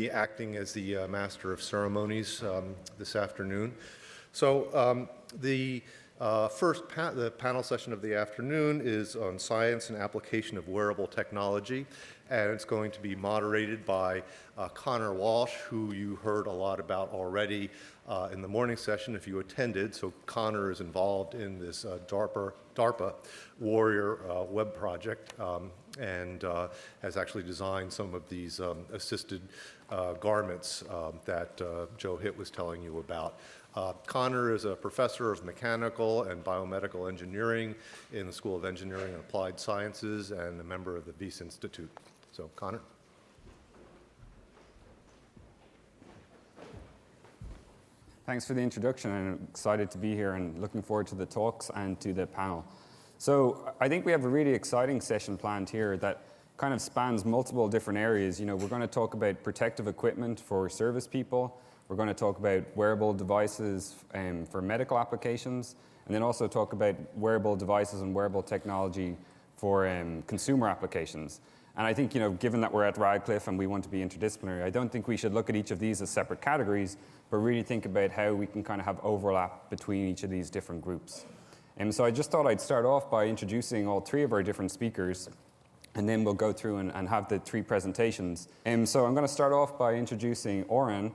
be acting as the master of ceremonies this afternoon. So the panel session of the afternoon is on science and application of wearable technology, and it's going to be moderated by Conor Walsh, who you heard a lot about already in the morning session if you attended. So Conor is involved in this DARPA Warrior web project and has actually designed some of these assisted garments that Joe Hitt was telling you about. Conor is a professor of mechanical and biomedical engineering in the School of Engineering and Applied Sciences and a member of the Wyss Institute. So, Conor. Thanks for the introduction. I'm excited to be here and looking forward to the talks and to the panel. So I think we have a really exciting session planned here that kind of spans multiple different areas. You know, we're going to talk about protective equipment for service people. We're going to talk about wearable devices for medical applications, and then also talk about wearable devices and wearable technology for consumer applications. And I think, you know, given that we're at Radcliffe and we want to be interdisciplinary, I don't think we should look at each of these as separate categories, but really think about how we can kind of have overlap between each of these different groups. And so I just thought I'd start off by introducing all three of our different speakers, and then we'll go through and have the three presentations. So I'm going to start off by introducing Oren.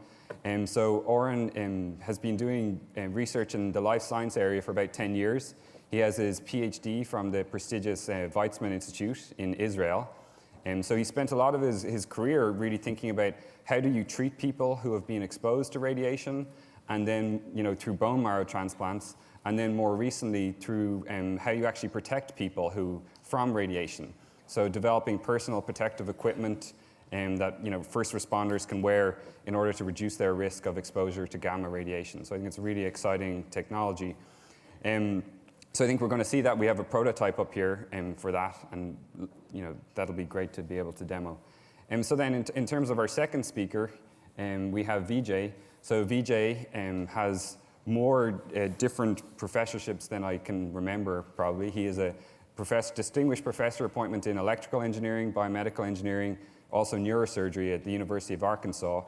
So Oren has been doing research in the life science area for about 10 years. He has his PhD from the prestigious Weizmann Institute in Israel. So he spent a lot of his career really thinking about how do you treat people who have been exposed to radiation, and then, you know, through bone marrow transplants, and then more recently through how you actually protect people from radiation. So developing personal protective equipment that, you know, first responders can wear in order to reduce their risk of exposure to gamma radiation. So I think it's a really exciting technology. So I think we're going to see that we have a prototype up here for that, and, you know, that'll be great to be able to demo. So then in terms of our second speaker, we have Vijay. So Vijay has more different professorships than I can remember, probably. He is a distinguished professor appointment in electrical engineering, biomedical engineering, also neurosurgery at the University of Arkansas.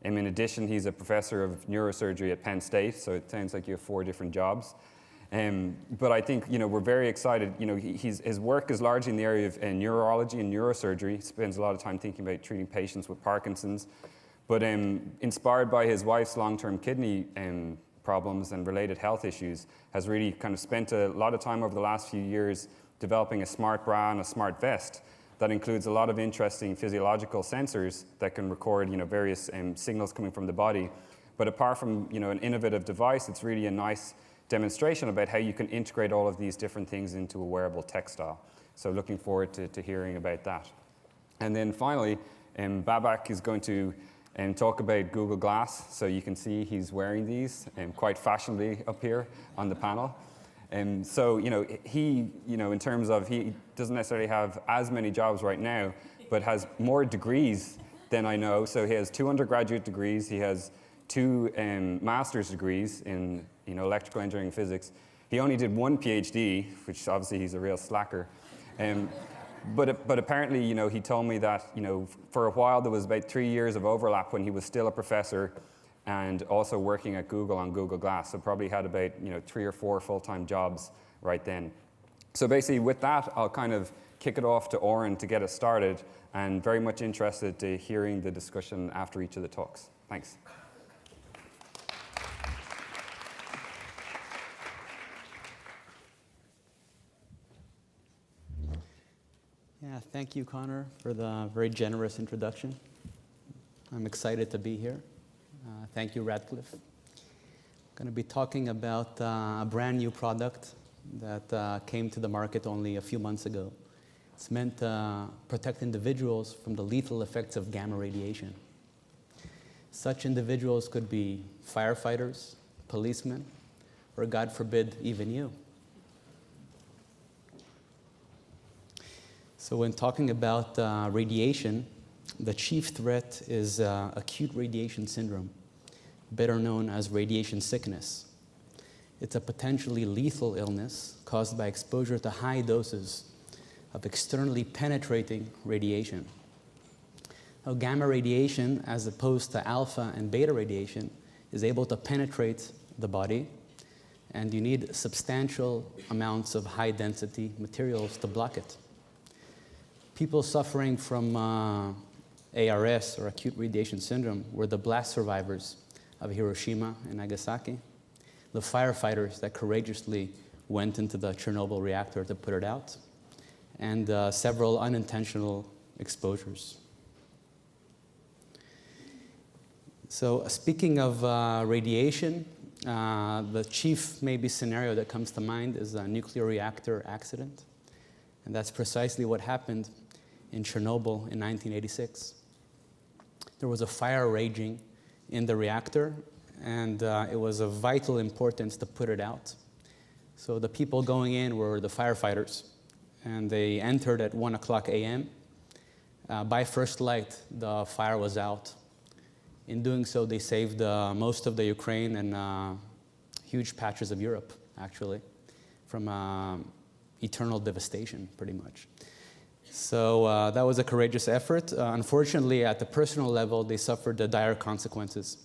In addition, he's a professor of neurosurgery at Penn State, so it sounds like you have 4 different jobs. But I think, you know, we're very excited. You know, his work is largely in the area of neurology and neurosurgery. He spends a lot of time thinking about treating patients with Parkinson's. But inspired by his wife's long-term kidney problems and related health issues, has really kind of spent a lot of time over the last few years developing a smart bra and a smart vest that includes a lot of interesting physiological sensors that can record, you know, various signals coming from the body. But apart from, you know, an innovative device, it's really a nice demonstration about how you can integrate all of these different things into a wearable textile. So looking forward to hearing about that. And then finally, Babak is going to talk about Google Glass. So you can see he's wearing these quite fashionably up here on the panel. So, you know, in terms of, he doesn't necessarily have as many jobs right now, but has more degrees than I know. So he has 2 undergraduate degrees. He has 2 master's degrees in, you know, electrical engineering and physics. He only did 1 PhD, which obviously he's a real slacker. But apparently, you know, he told me that, you know, for a while there was about 3 years of overlap when he was still a professor and also working at Google on Google Glass. So probably had about, you know, 3 or 4 full-time jobs right then. So basically with that, I'll kind of kick it off to Oren to get us started, and very much interested to hearing the discussion after each of the talks. Thanks. Yeah, thank you, Conor, for the very generous introduction. I'm excited to be here. Thank you, Radcliffe. I'm going to be talking about a brand new product that came to the market only a few months ago. It's meant to protect individuals from the lethal effects of gamma radiation. Such individuals could be firefighters, policemen, or God forbid, even you. So when talking about radiation, the chief threat is acute radiation syndrome, better known as radiation sickness. It's a potentially lethal illness caused by exposure to high doses of externally penetrating radiation. gamma radiation, as opposed to alpha and beta radiation, is able to penetrate the body, and you need substantial amounts of high-density materials to block it. People suffering from ARS, or acute radiation syndrome, were the blast survivors of Hiroshima and Nagasaki, the firefighters that courageously went into the Chernobyl reactor to put it out, and several unintentional exposures. So speaking of radiation, the chief maybe scenario that comes to mind is a nuclear reactor accident. And that's precisely what happened in Chernobyl in 1986. There was a fire raging in the reactor, and it was of vital importance to put it out. So the people going in were the firefighters, and they entered at 1:00 a.m. By first light, the fire was out. In doing so, they saved most of the Ukraine and huge patches of Europe, actually, from eternal devastation, pretty much. So that was a courageous effort. Unfortunately, at the personal level, they suffered the dire consequences.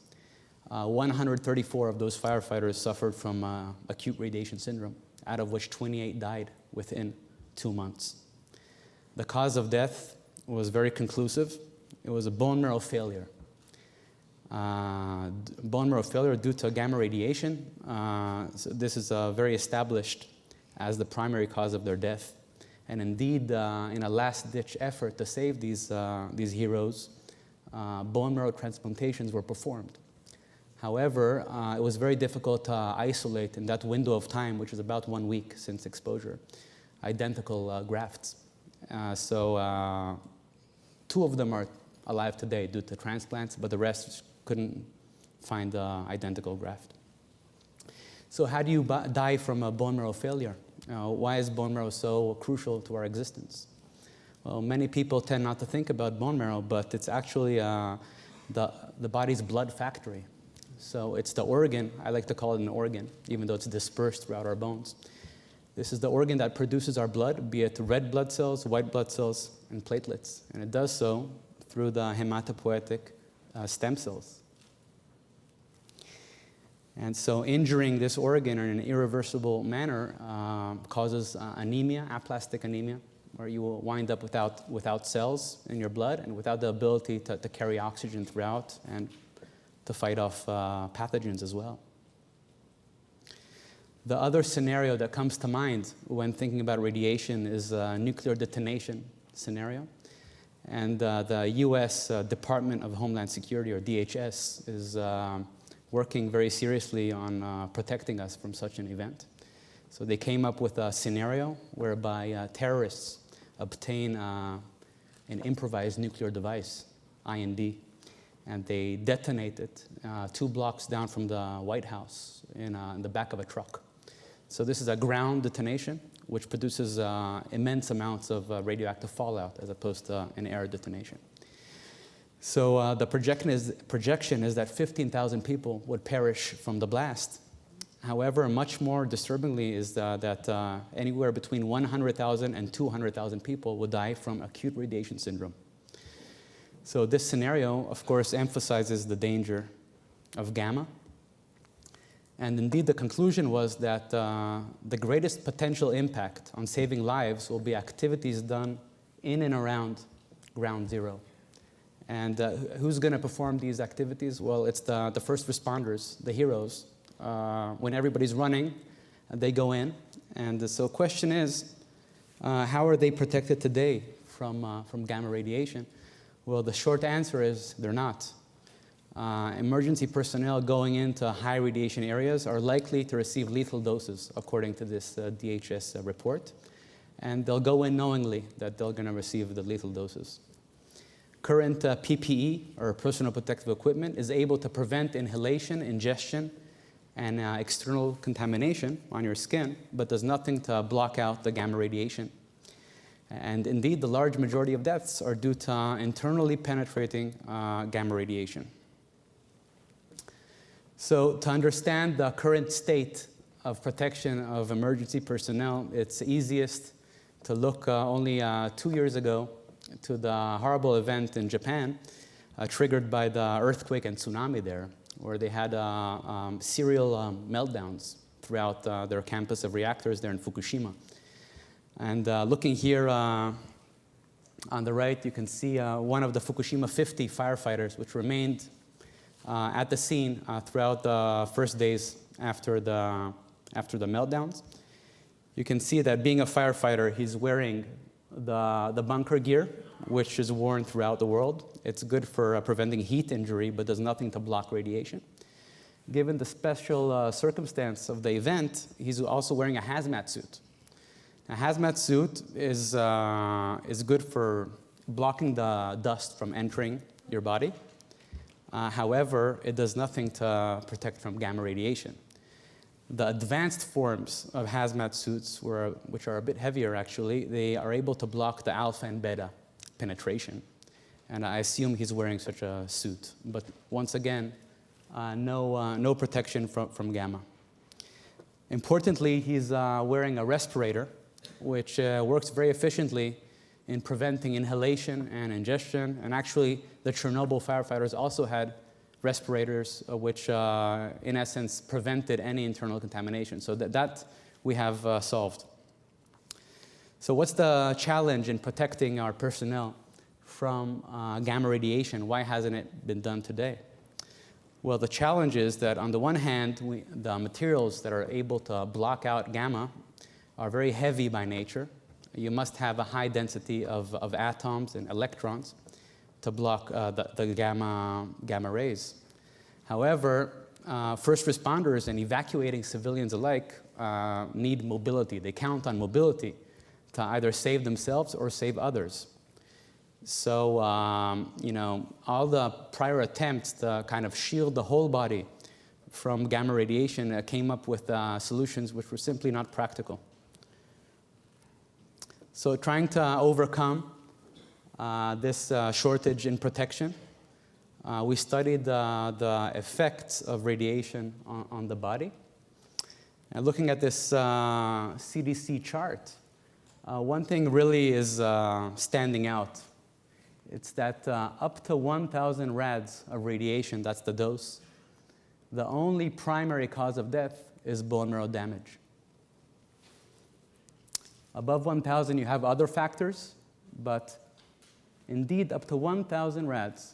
134 of those firefighters suffered from acute radiation syndrome, out of which 28 died within 2 months. The cause of death was very conclusive. It was a bone marrow failure. Bone marrow failure due to gamma radiation. So this is very established as the primary cause of their death. And indeed, in a last-ditch effort to save these heroes, bone marrow transplantations were performed. However, it was very difficult to isolate in that window of time, which is about 1 week since exposure, identical grafts. So 2 of them are alive today due to transplants, but the rest couldn't find the identical graft. So how do you die from a bone marrow failure? Why is bone marrow so crucial to our existence? Well, many people tend not to think about bone marrow, but it's actually the body's blood factory. So it's the organ, I like to call it an organ, even though it's dispersed throughout our bones. This is the organ that produces our blood, be it red blood cells, white blood cells, and platelets. And it does so through the hematopoietic stem cells. And so injuring this organ in an irreversible manner causes anemia, aplastic anemia, where you will wind up without cells in your blood and without the ability to carry oxygen throughout and to fight off pathogens as well. The other scenario that comes to mind when thinking about radiation is a nuclear detonation scenario. And the U.S. Department of Homeland Security, or DHS, is working very seriously on protecting us from such an event. So they came up with a scenario whereby terrorists obtain an improvised nuclear device, IND, and they detonate it 2 blocks down from the White House in the back of a truck. So this is a ground detonation, which produces immense amounts of radioactive fallout as opposed to an air detonation. So the projection is that 15,000 people would perish from the blast. However, much more disturbingly is that anywhere between 100,000 and 200,000 people would die from acute radiation syndrome. So this scenario, of course, emphasizes the danger of gamma. And indeed, the conclusion was that the greatest potential impact on saving lives will be activities done in and around ground zero. And who's going to perform these activities? Well, it's the first responders, the heroes. When everybody's running, they go in. And so the question is, how are they protected today from gamma radiation? Well, the short answer is they're not. Emergency personnel going into high radiation areas are likely to receive lethal doses, according to this DHS report. And they'll go in knowingly that they're going to receive the lethal doses. Current PPE, or personal protective equipment, is able to prevent inhalation, ingestion, and external contamination on your skin, but does nothing to block out the gamma radiation. And indeed, the large majority of deaths are due to internally penetrating gamma radiation. So to understand the current state of protection of emergency personnel, it's easiest to look only 2 years ago to the horrible event in Japan triggered by the earthquake and tsunami there, where they had serial meltdowns throughout their campus of reactors there in Fukushima. And looking here on the right, you can see one of the Fukushima 50 firefighters, which remained at the scene throughout the first days after the meltdowns. You can see that being a firefighter, he's wearing the bunker gear, which is worn throughout the world. It's good for preventing heat injury, but does nothing to block radiation. Given the special circumstance of the event, he's also wearing a hazmat suit. A hazmat suit is good for blocking the dust from entering your body. However, it does nothing to protect from gamma radiation. The advanced forms of hazmat suits, which are a bit heavier actually, they are able to block the alpha and beta penetration. And I assume he's wearing such a suit. But once again, no protection from gamma. Importantly, he's wearing a respirator, which works very efficiently in preventing inhalation and ingestion. And actually, the Chernobyl firefighters also had respirators, which in essence prevented any internal contamination. So that we have solved. So what's the challenge in protecting our personnel from gamma radiation? Why hasn't it been done today? Well, the challenge is that on the one hand, the materials that are able to block out gamma are very heavy by nature. You must have a high density of atoms and electrons to block the gamma rays. However, first responders and evacuating civilians alike need mobility. They count on mobility to either save themselves or save others. So, all the prior attempts to kind of shield the whole body from gamma radiation came up with solutions which were simply not practical. So trying to overcome this shortage in protection, we studied the effects of radiation on the body. And looking at this CDC chart, one thing really is standing out. It's that up to 1,000 rads of radiation, that's the dose, the only primary cause of death is bone marrow damage. Above 1,000, you have other factors, but indeed up to 1,000 rads,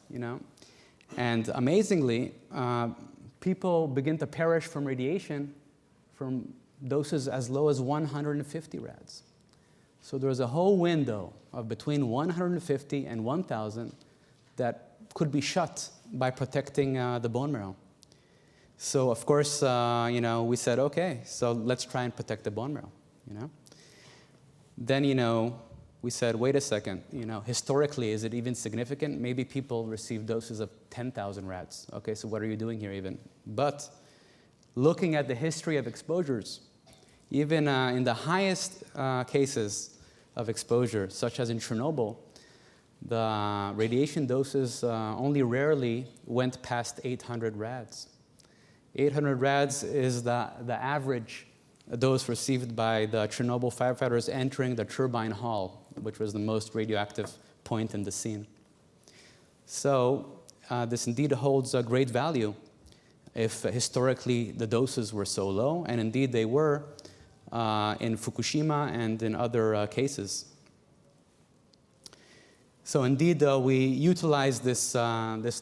And amazingly, people begin to perish from radiation from doses as low as 150 rads. So there's a whole window of between 150 and 1,000 that could be shut by protecting the bone marrow. So of course, we said, okay, so let's try and protect the bone marrow, Then, we said, wait a second, historically, is it even significant? Maybe people receive doses of 10,000 rads. Okay, so what are you doing here even? But looking at the history of exposures, even in the highest cases of exposure, such as in Chernobyl, the radiation doses only rarely went past 800 rads. 800 rads is the average dose received by the Chernobyl firefighters entering the turbine hall, which was the most radioactive point in the scene. So this indeed holds a great value if historically the doses were so low, and indeed they were in Fukushima and in other cases. So indeed we utilized this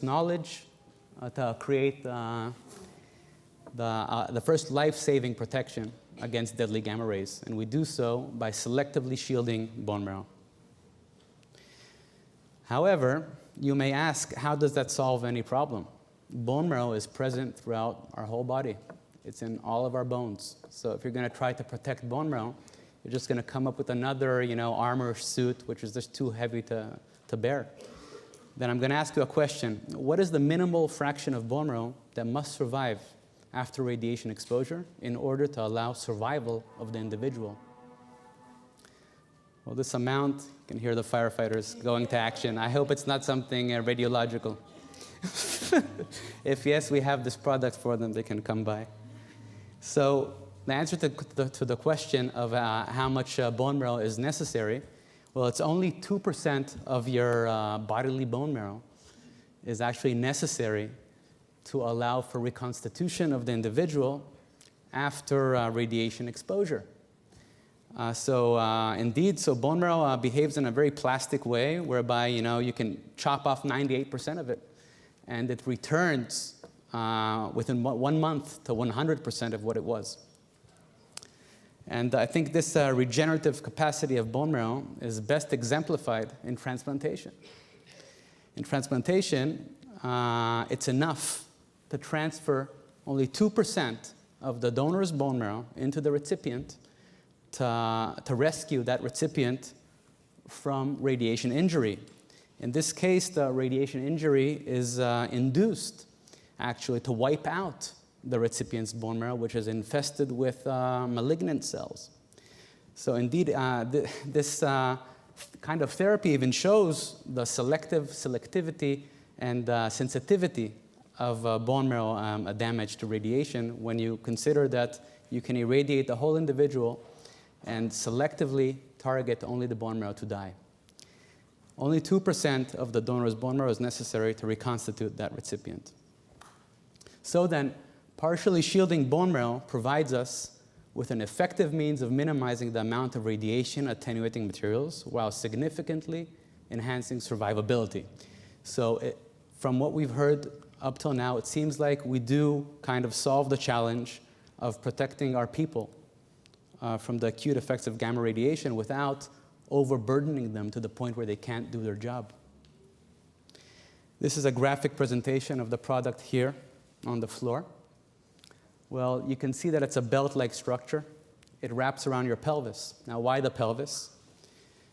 knowledge to create the first life-saving protection against deadly gamma rays, and we do so by selectively shielding bone marrow. However, you may ask, how does that solve any problem? Bone marrow is present throughout our whole body. It's in all of our bones. So if you're going to try to protect bone marrow, you're just going to come up with another, armor suit, which is just too heavy to bear. Then I'm going to ask you a question. What is the minimal fraction of bone marrow that must survive after radiation exposure in order to allow survival of the individual? Well, this amount, you can hear the firefighters going to action. I hope it's not something radiological. If yes, we have this product for them, they can come by. So the answer to the question of how much bone marrow is necessary, well, it's only 2% of your bodily bone marrow is actually necessary to allow for reconstitution of the individual after radiation exposure. Indeed, bone marrow behaves in a very plastic way, whereby you can chop off 98% of it, and it returns within 1 month to 100% of what it was. And I think this regenerative capacity of bone marrow is best exemplified in transplantation. In transplantation, it's enough to transfer only 2% of the donor's bone marrow into the recipient to rescue that recipient from radiation injury. In this case, the radiation injury is induced actually to wipe out the recipient's bone marrow, which is infested with malignant cells. So indeed, this kind of therapy even shows the selectivity and sensitivity of bone marrow damage to radiation when you consider that you can irradiate the whole individual and selectively target only the bone marrow to die. Only 2% of the donor's bone marrow is necessary to reconstitute that recipient. So then, partially shielding bone marrow provides us with an effective means of minimizing the amount of radiation attenuating materials while significantly enhancing survivability. So from what we've heard up till now, it seems like we do kind of solve the challenge of protecting our people from the acute effects of gamma radiation without overburdening them to the point where they can't do their job. This is a graphic presentation of the product here on the floor. Well, you can see that it's a belt-like structure. It wraps around your pelvis. Now, why the pelvis?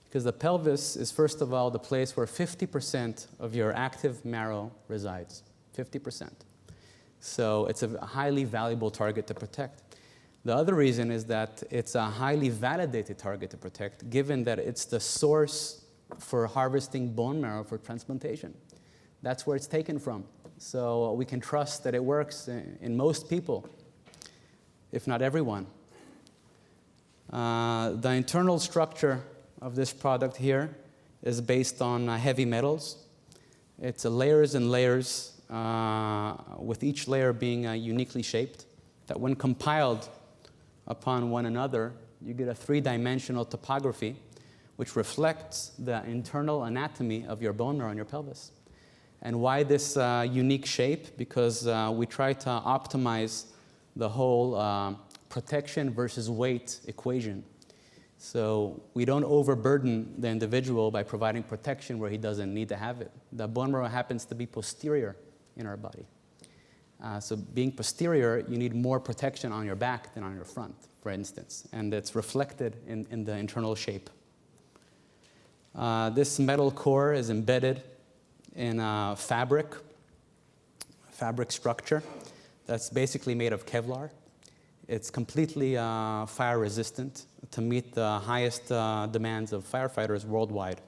Because the pelvis is, first of all, the place where 50% of your active marrow resides. 50%. So it's a highly valuable target to protect. The other reason is that it's a highly validated target to protect, given that it's the source for harvesting bone marrow for transplantation. That's where it's taken from. So we can trust that it works in most people, if not everyone. The internal structure of this product here is based on heavy metals. It's layers and layers, with each layer being uniquely shaped, that when compiled upon one another, you get a three-dimensional topography which reflects the internal anatomy of your bone marrow and your pelvis. And why this unique shape? Because we try to optimize the whole protection versus weight equation. So we don't overburden the individual by providing protection where he doesn't need to have it. The bone marrow happens to be posterior in our body. So being posterior, you need more protection on your back than on your front, for instance. And it's reflected in the internal shape. This metal core is embedded in a fabric structure that's basically made of Kevlar. It's completely fire resistant to meet the highest demands of firefighters worldwide.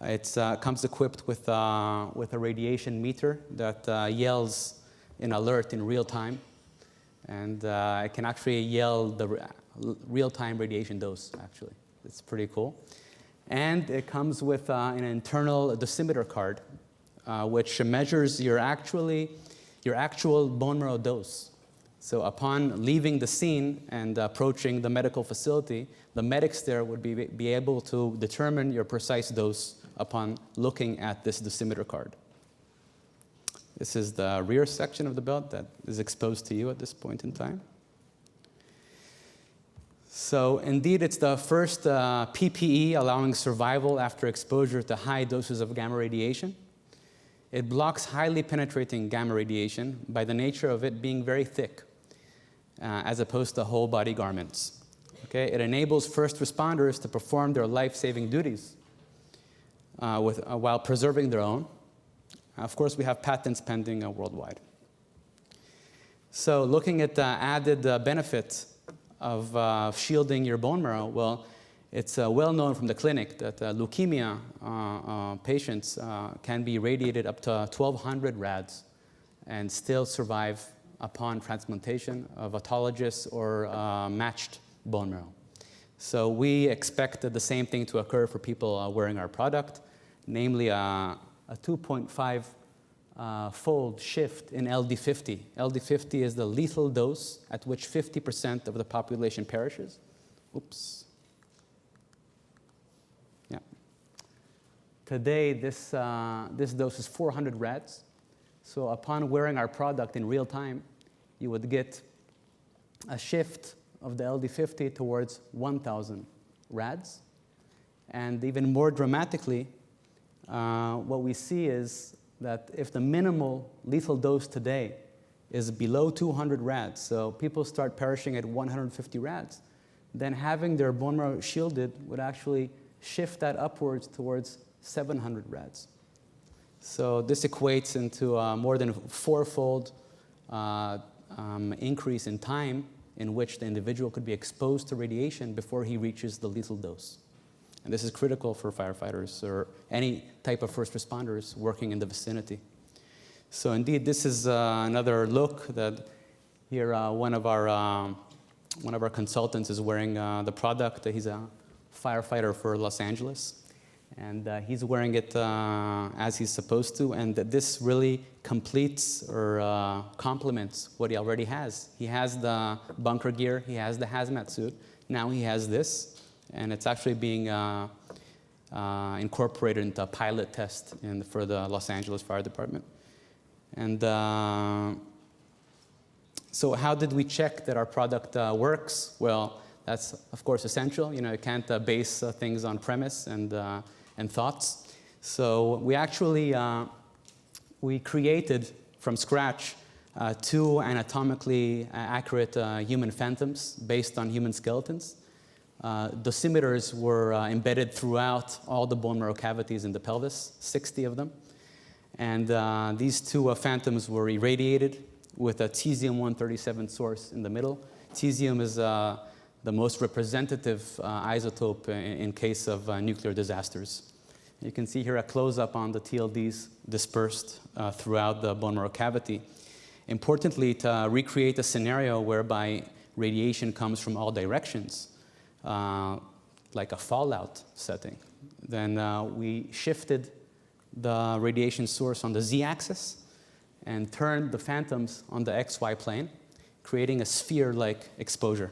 It comes equipped with a radiation meter that yells in alert in real time, and it can actually yell the real-time radiation dose, actually. It's pretty cool. And it comes with an internal dosimeter card, which measures your actual bone marrow dose. So upon leaving the scene and approaching the medical facility, the medics there would be able to determine your precise dose upon looking at this dosimeter card. This is the rear section of the belt that is exposed to you at this point in time. So indeed, it's the first PPE allowing survival after exposure to high doses of gamma radiation. It blocks highly penetrating gamma radiation by the nature of it being very thick, as opposed to whole body garments. Okay? It enables first responders to perform their life-saving duties while preserving their own. Of course, we have patents pending worldwide. So looking at the added benefits of shielding your bone marrow, well, it's well known from the clinic that leukemia patients can be radiated up to 1,200 rads and still survive upon transplantation of autologous or matched bone marrow. So we expect the same thing to occur for people wearing our product, namely a 2.5 fold shift in LD50. LD50 is the lethal dose at which 50% of the population perishes. Oops. Yeah. Today, this dose is 400 rads. So upon wearing our product in real time, you would get a shift of the LD50 towards 1,000 rads. And even more dramatically, what we see is that if the minimal lethal dose today is below 200 rads, so people start perishing at 150 rads, then having their bone marrow shielded would actually shift that upwards towards 700 rads. So this equates into more than a fourfold increase in time in which the individual could be exposed to radiation before he reaches the lethal dose. And this is critical for firefighters or any type of first responders working in the vicinity. So indeed, this is another look that here one of our consultants is wearing the product. He's a firefighter for Los Angeles. And he's wearing it as he's supposed to. And this really completes or complements what he already has. He has the bunker gear. He has the hazmat suit. Now he has this. And it's actually being incorporated into a pilot test for the Los Angeles Fire Department. And so how did we check that our product works? Well, that's, of course, essential. You can't base things on premise and thoughts. So we actually we created from scratch 2 anatomically accurate human phantoms based on human skeletons. Dosimeters were embedded throughout all the bone marrow cavities in the pelvis, 60 of them. And these 2 phantoms were irradiated with a cesium-137 source in the middle. Cesium is the most representative isotope in case of nuclear disasters. You can see here a close-up on the TLDs dispersed throughout the bone marrow cavity. Importantly, to recreate a scenario whereby radiation comes from all directions, like a fallout setting, then we shifted the radiation source on the z-axis and turned the phantoms on the xy plane, creating a sphere-like exposure.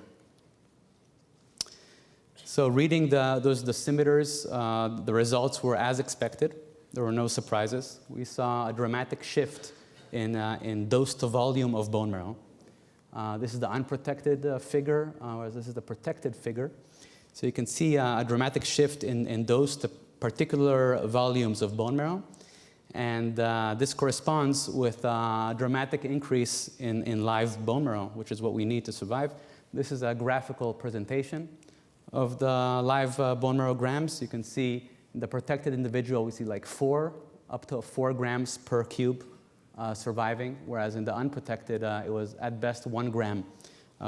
So reading those dosimeters, the results were as expected. There were no surprises. We saw a dramatic shift in dose to volume of bone marrow. This is the unprotected figure, whereas this is the protected figure. So you can see a dramatic shift in dose to particular volumes of bone marrow. And this corresponds with a dramatic increase in live bone marrow, which is what we need to survive. This is a graphical presentation of the live bone marrow grams. You can see in the protected individual, we see like 4 up to 4 grams per cube surviving, whereas in the unprotected, it was at best 1 gram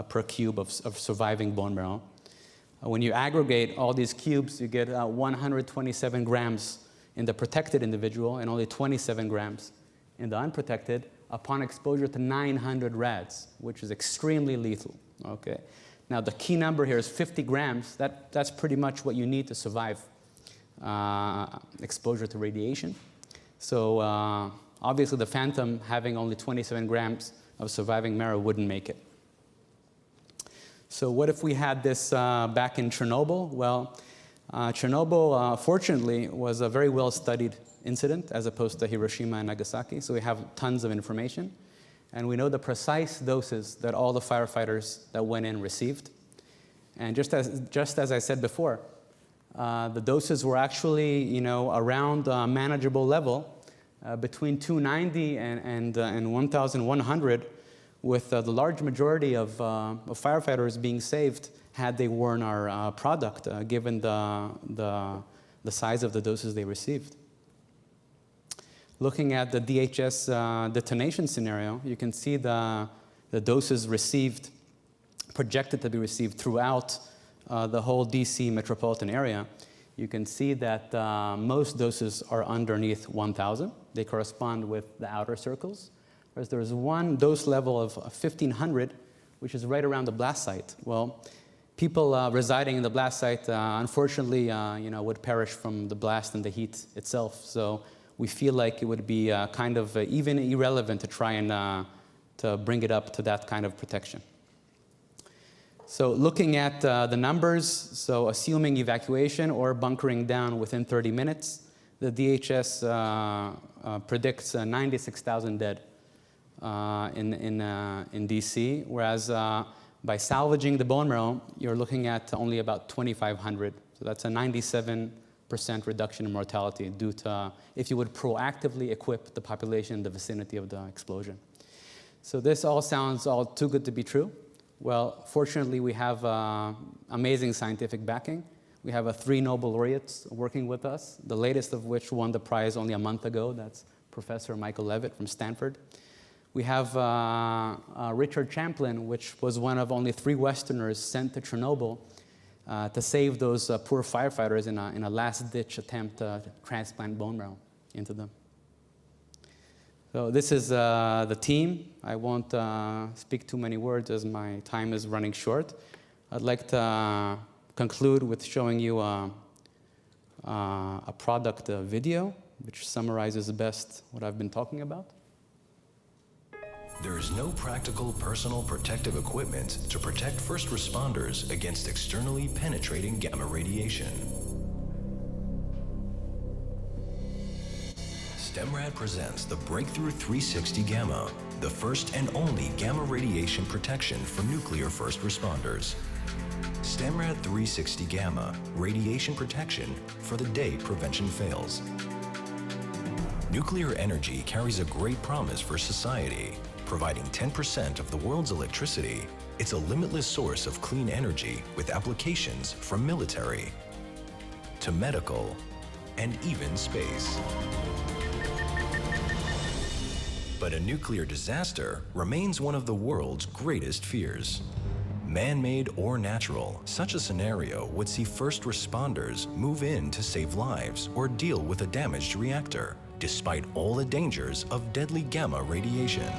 per cube of surviving bone marrow. When you aggregate all these cubes, you get 127 grams in the protected individual and only 27 grams in the unprotected upon exposure to 900 rads, which is extremely lethal. Okay. Now, the key number here is 50 grams. That's pretty much what you need to survive exposure to radiation. So obviously, the phantom having only 27 grams of surviving marrow wouldn't make it. So what if we had this back in Chernobyl? Well, Chernobyl, fortunately, was a very well-studied incident as opposed to Hiroshima and Nagasaki. So we have tons of information. And we know the precise doses that all the firefighters that went in received. And just as I said before, the doses were actually, around a manageable level, between 290 and 1,100, with the large majority of firefighters being saved had they worn our product, given the size of the doses they received. Looking at the DHS detonation scenario, you can see the doses received, projected to be received throughout the whole DC metropolitan area. You can see that most doses are underneath 1,000. They correspond with the outer circles. Whereas there's one dose level of 1,500, which is right around the blast site. Well, people residing in the blast site, unfortunately, would perish from the blast and the heat itself. So we feel like it would be kind of even irrelevant to try and to bring it up to that kind of protection. So looking at the numbers, so assuming evacuation or bunkering down within 30 minutes, the DHS predicts 96,000 dead in DC, whereas by salvaging the bone marrow, you're looking at only about 2,500. So that's a 97% reduction in mortality due to if you would proactively equip the population in the vicinity of the explosion. So this all sounds all too good to be true. Well, fortunately, we have amazing scientific backing. We have 3 Nobel laureates working with us, the latest of which won the prize only a month ago. That's Professor Michael Levitt from Stanford. We have Richard Champlin, which was one of only 3 Westerners sent to Chernobyl to save those poor firefighters in a last-ditch attempt to transplant bone marrow into them. So this is the team. I won't speak too many words as my time is running short. I'd like to conclude with showing you a product video, which summarizes best what I've been talking about. There is no practical personal protective equipment to protect first responders against externally penetrating gamma radiation. StemRad presents the Breakthrough 360 Gamma, the first and only gamma radiation protection for nuclear first responders. StemRad 360 Gamma, radiation protection for the day prevention fails. Nuclear energy carries a great promise for society. Providing 10% of the world's electricity, it's a limitless source of clean energy with applications from military to medical and even space. But a nuclear disaster remains one of the world's greatest fears. Man-made or natural, such a scenario would see first responders move in to save lives or deal with a damaged reactor, despite all the dangers of deadly gamma radiation.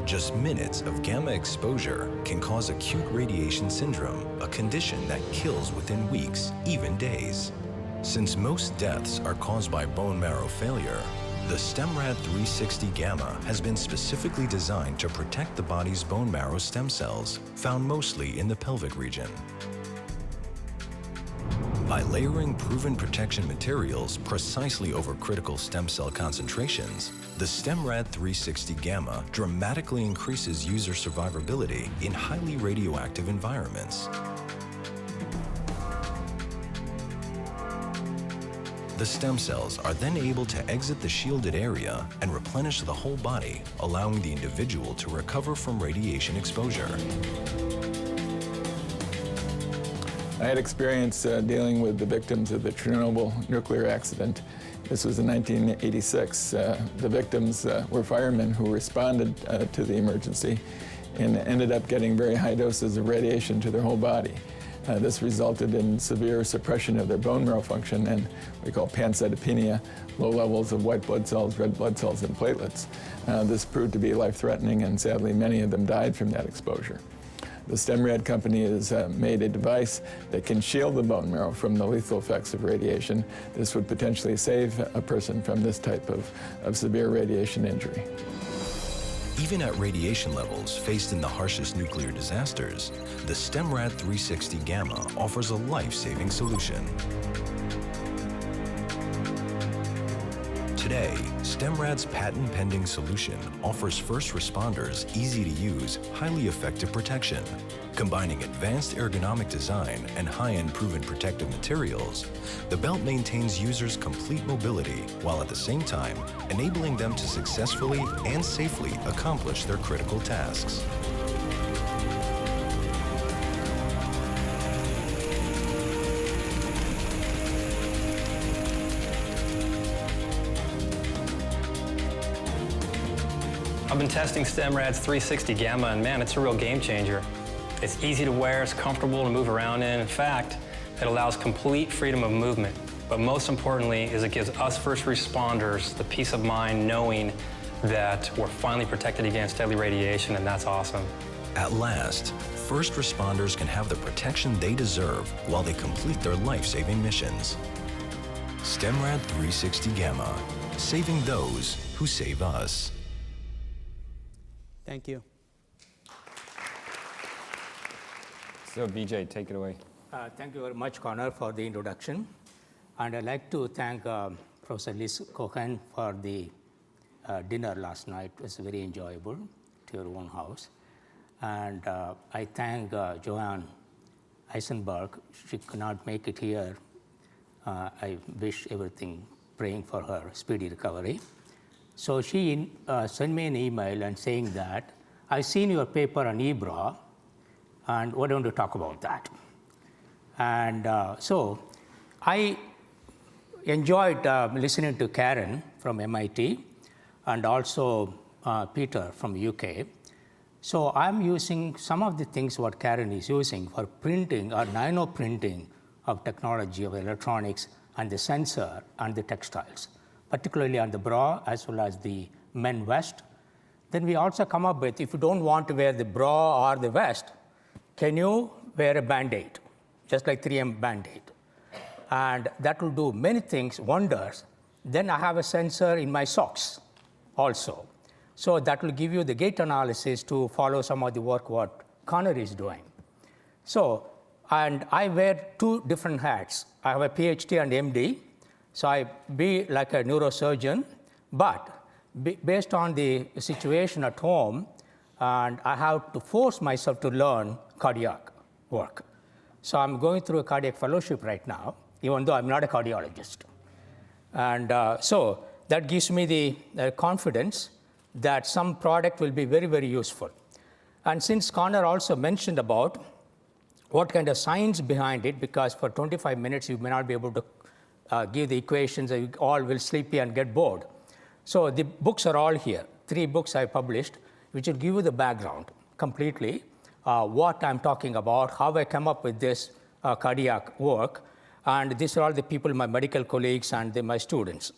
Just minutes of gamma exposure can cause acute radiation syndrome, a condition that kills within weeks, even days. Since most deaths are caused by bone marrow failure, the StemRad 360 Gamma has been specifically designed to protect the body's bone marrow stem cells, found mostly in the pelvic region. By layering proven protection materials precisely over critical stem cell concentrations, the StemRad 360 Gamma dramatically increases user survivability in highly radioactive environments. The stem cells are then able to exit the shielded area and replenish the whole body, allowing the individual to recover from radiation exposure. I had experience dealing with the victims of the Chernobyl nuclear accident. This was in 1986. The victims were firemen who responded to the emergency and ended up getting very high doses of radiation to their whole body. This resulted in severe suppression of their bone marrow function and we call pancytopenia, low levels of white blood cells, red blood cells, and platelets. This proved to be life-threatening, and sadly many of them died from that exposure. The StemRad company has made a device that can shield the bone marrow from the lethal effects of radiation. This would potentially save a person from this type of severe radiation injury. Even at radiation levels faced in the harshest nuclear disasters, the StemRad 360 Gamma offers a life-saving solution. Today, StemRad's patent-pending solution offers first responders easy-to-use, highly effective protection. Combining advanced ergonomic design and high-end proven protective materials, the belt maintains users' complete mobility while at the same time enabling them to successfully and safely accomplish their critical tasks. I've been testing StemRad's 360 Gamma, and man, it's a real game changer. It's easy to wear, it's comfortable to move around in. In fact, it allows complete freedom of movement. But most importantly is it gives us first responders the peace of mind knowing that we're finally protected against deadly radiation, and that's awesome. At last, first responders can have the protection they deserve while they complete their life-saving missions. StemRad 360 Gamma, saving those who save us. Thank you. So Vijay, take it away. Thank you very much, Conor, for the introduction. And I'd like to thank Professor Liz Cohen for the dinner last night. It was very enjoyable to your own house. And I thank Joanne Eisenberg. She could not make it here. I wish everything, praying for her speedy recovery. So she sent me an email and saying that, I've seen your paper on EBRA, and why don't you talk about that? And so I enjoyed listening to Karen from MIT and also Peter from UK. So I'm using some of the things what Karen is using for printing or nano printing of technology of electronics and the sensor and the textiles, particularly on the bra as well as the men vest. Then we also come up with, if you don't want to wear the bra or the vest, can you wear a Band-Aid, just like 3M Band-Aid? And that will do many things, wonders. Then I have a sensor in my socks also. So that will give you the gait analysis to follow some of the work what Conor is doing. So, and I wear two different hats. I have a PhD and MD, so I be like a neurosurgeon, but based on the situation at home, and I have to force myself to learn cardiac work. So I'm going through a cardiac fellowship right now, even though I'm not a cardiologist. And so that gives me the confidence that some product will be very, very useful. And since Conor also mentioned about what kind of science behind it, because for 25 minutes you may not be able to give the equations, and you all will sleepy and get bored. So the books are all here. 3 books I published, which will give you the background completely, what I'm talking about, how I come up with this cardiac work. And these are all the people, my medical colleagues and my students.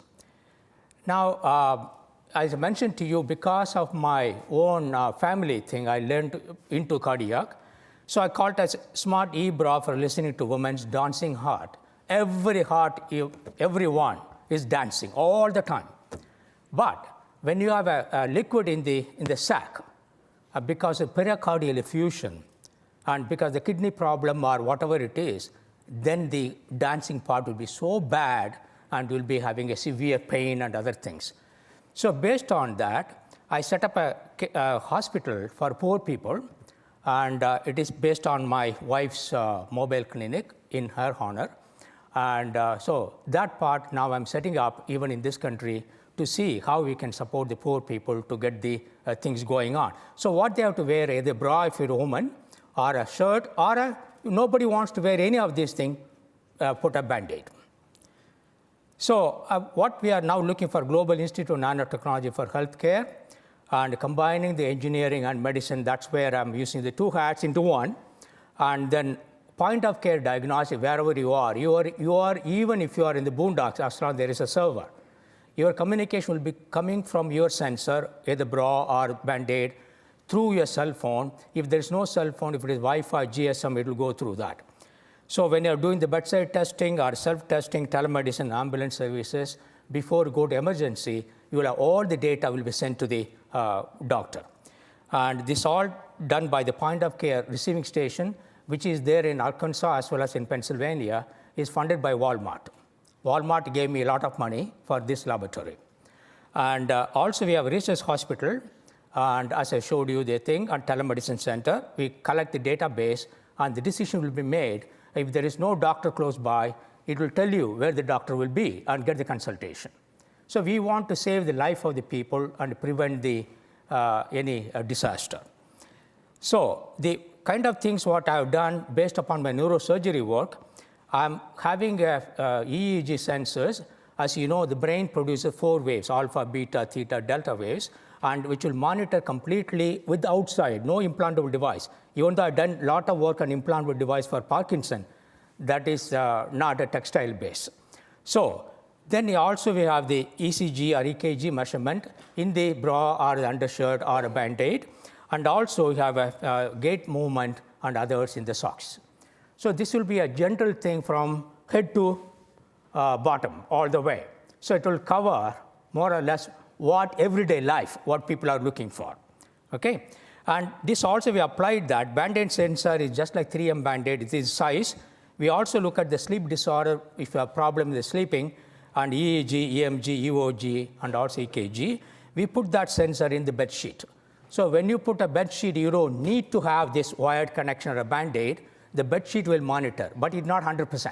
Now, as I mentioned to you, because of my own family thing, I learned into cardiac. So I call it as smart e-bra for listening to women's dancing heart. Every heart, everyone is dancing all the time. But when you have a liquid in the sac, because of pericardial effusion, and because the kidney problem or whatever it is, then the dancing part will be so bad and will be having a severe pain and other things. So based on that, I set up a hospital for poor people, and it is based on my wife's mobile clinic in her honor. And so that part now I'm setting up even in this country to see how we can support the poor people to get the things going on. So what they have to wear, either bra if you're a woman, or a shirt, or nobody wants to wear any of these things, put a Band-Aid. So what we are now looking for, Global Institute of Nanotechnology for Healthcare, and combining the engineering and medicine, that's where I'm using the 2 hats into one. And then point of care diagnostic, wherever you are, even if you are in the boondocks, as long as there is a server, your communication will be coming from your sensor, either bra or Band-Aid, through your cell phone. If there is no cell phone, if it is Wi-Fi, GSM, it will go through that. So when you're doing the bedside testing or self-testing, telemedicine, ambulance services, before you go to emergency, you will have all the data will be sent to the doctor. And this all done by the point of care receiving station, which is there in Arkansas as well as in Pennsylvania, is funded by Walmart. Walmart gave me a lot of money for this laboratory. And also we have a research hospital, and as I showed you the thing, on telemedicine center, we collect the database, and the decision will be made. If there is no doctor close by, it will tell you where the doctor will be and get the consultation. So we want to save the life of the people and prevent any disaster. So the kind of things what I have done based upon my neurosurgery work, I'm having EEG sensors. As you know, the brain produces 4 waves, alpha, beta, theta, delta waves, and which will monitor completely with the outside, no implantable device. Even though I've done a lot of work on implantable device for Parkinson, that is not a textile base. So Then we have the ECG or EKG measurement in the bra or the undershirt or a band-aid. And also we have a gait movement and others in the socks. So this will be a general thing from head to bottom all the way. So it will cover more or less what everyday life, what people are looking for, okay? And this also we applied that. Band-aid sensor is just like 3M Band-aid, it is size. We also look at the sleep disorder, if you have problem with sleeping, and EEG, EMG, EOG, and also EKG. We put that sensor in the bed sheet. So when you put a bed sheet, you don't need to have this wired connection or a Band-aid. The bed sheet will monitor, but it's not 100%.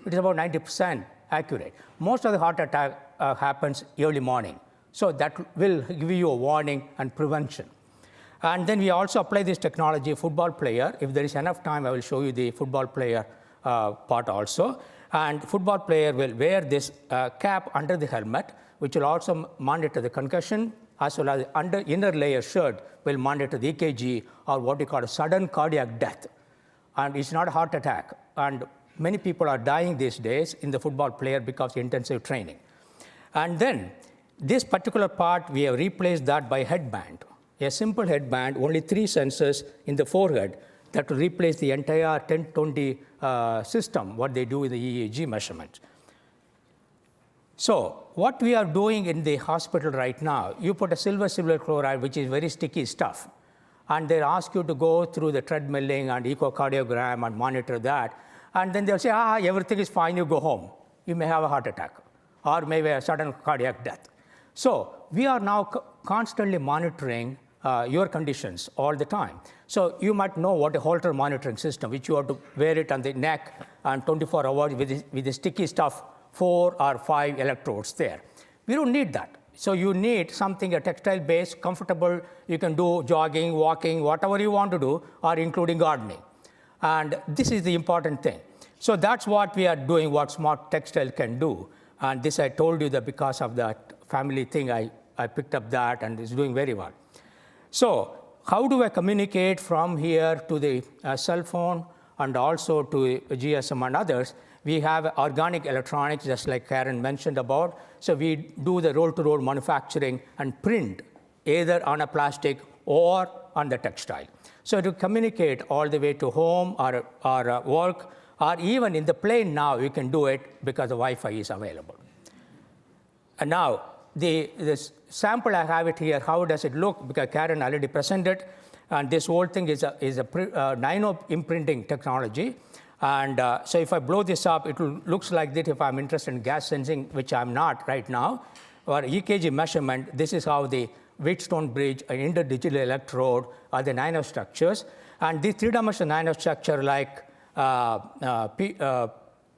It is about 90% accurate. Most of the heart attack happens early morning. So that will give you a warning and prevention. And then we also apply this technology, football player. If there is enough time, I will show you the football player part also. And football player will wear this cap under the helmet, which will also monitor the concussion, as well as under inner layer shirt will monitor the EKG, or what we call a sudden cardiac death. And it's not a heart attack. And many people are dying these days in the football player because of intensive training. And then this particular part, we have replaced that by headband. A simple headband, only 3 sensors in the forehead that will replace the entire 10-20 system, what they do in the EEG measurement. So what we are doing in the hospital right now, you put a silver chloride, which is very sticky stuff, and they ask you to go through the treadmilling and echocardiogram and monitor that, and then they'll say, everything is fine, you go home. You may have a heart attack, or maybe a sudden cardiac death. So we are now constantly monitoring your conditions all the time. So you might know what a Holter monitoring system, which you have to wear it on the neck and 24 hours with the sticky stuff, 4 or 5 electrodes there. We don't need that. So you need something, a textile-based, comfortable, you can do jogging, walking, whatever you want to do, or including gardening. And this is the important thing. So that's what we are doing, what smart textile can do. And this I told you that because of that family thing, I picked up that, and it's doing very well. So how do I communicate from here to the cell phone and also to GSM and others? We have organic electronics, just like Karen mentioned about. So we do the roll-to-roll manufacturing and print either on a plastic or on the textile. So to communicate all the way to home or work, or even in the plane now, you can do it because the Wi-Fi is available. And now, this sample, I have it here. How does it look? Because Karen already presented. And this whole thing is a Nano imprinting technology. And so if I blow this up, it looks like this if I'm interested in gas sensing, which I'm not right now. Or EKG measurement, this is how the Wheatstone bridge, an interdigital electrode, are the nanostructures. And this three-dimensional nanostructure, like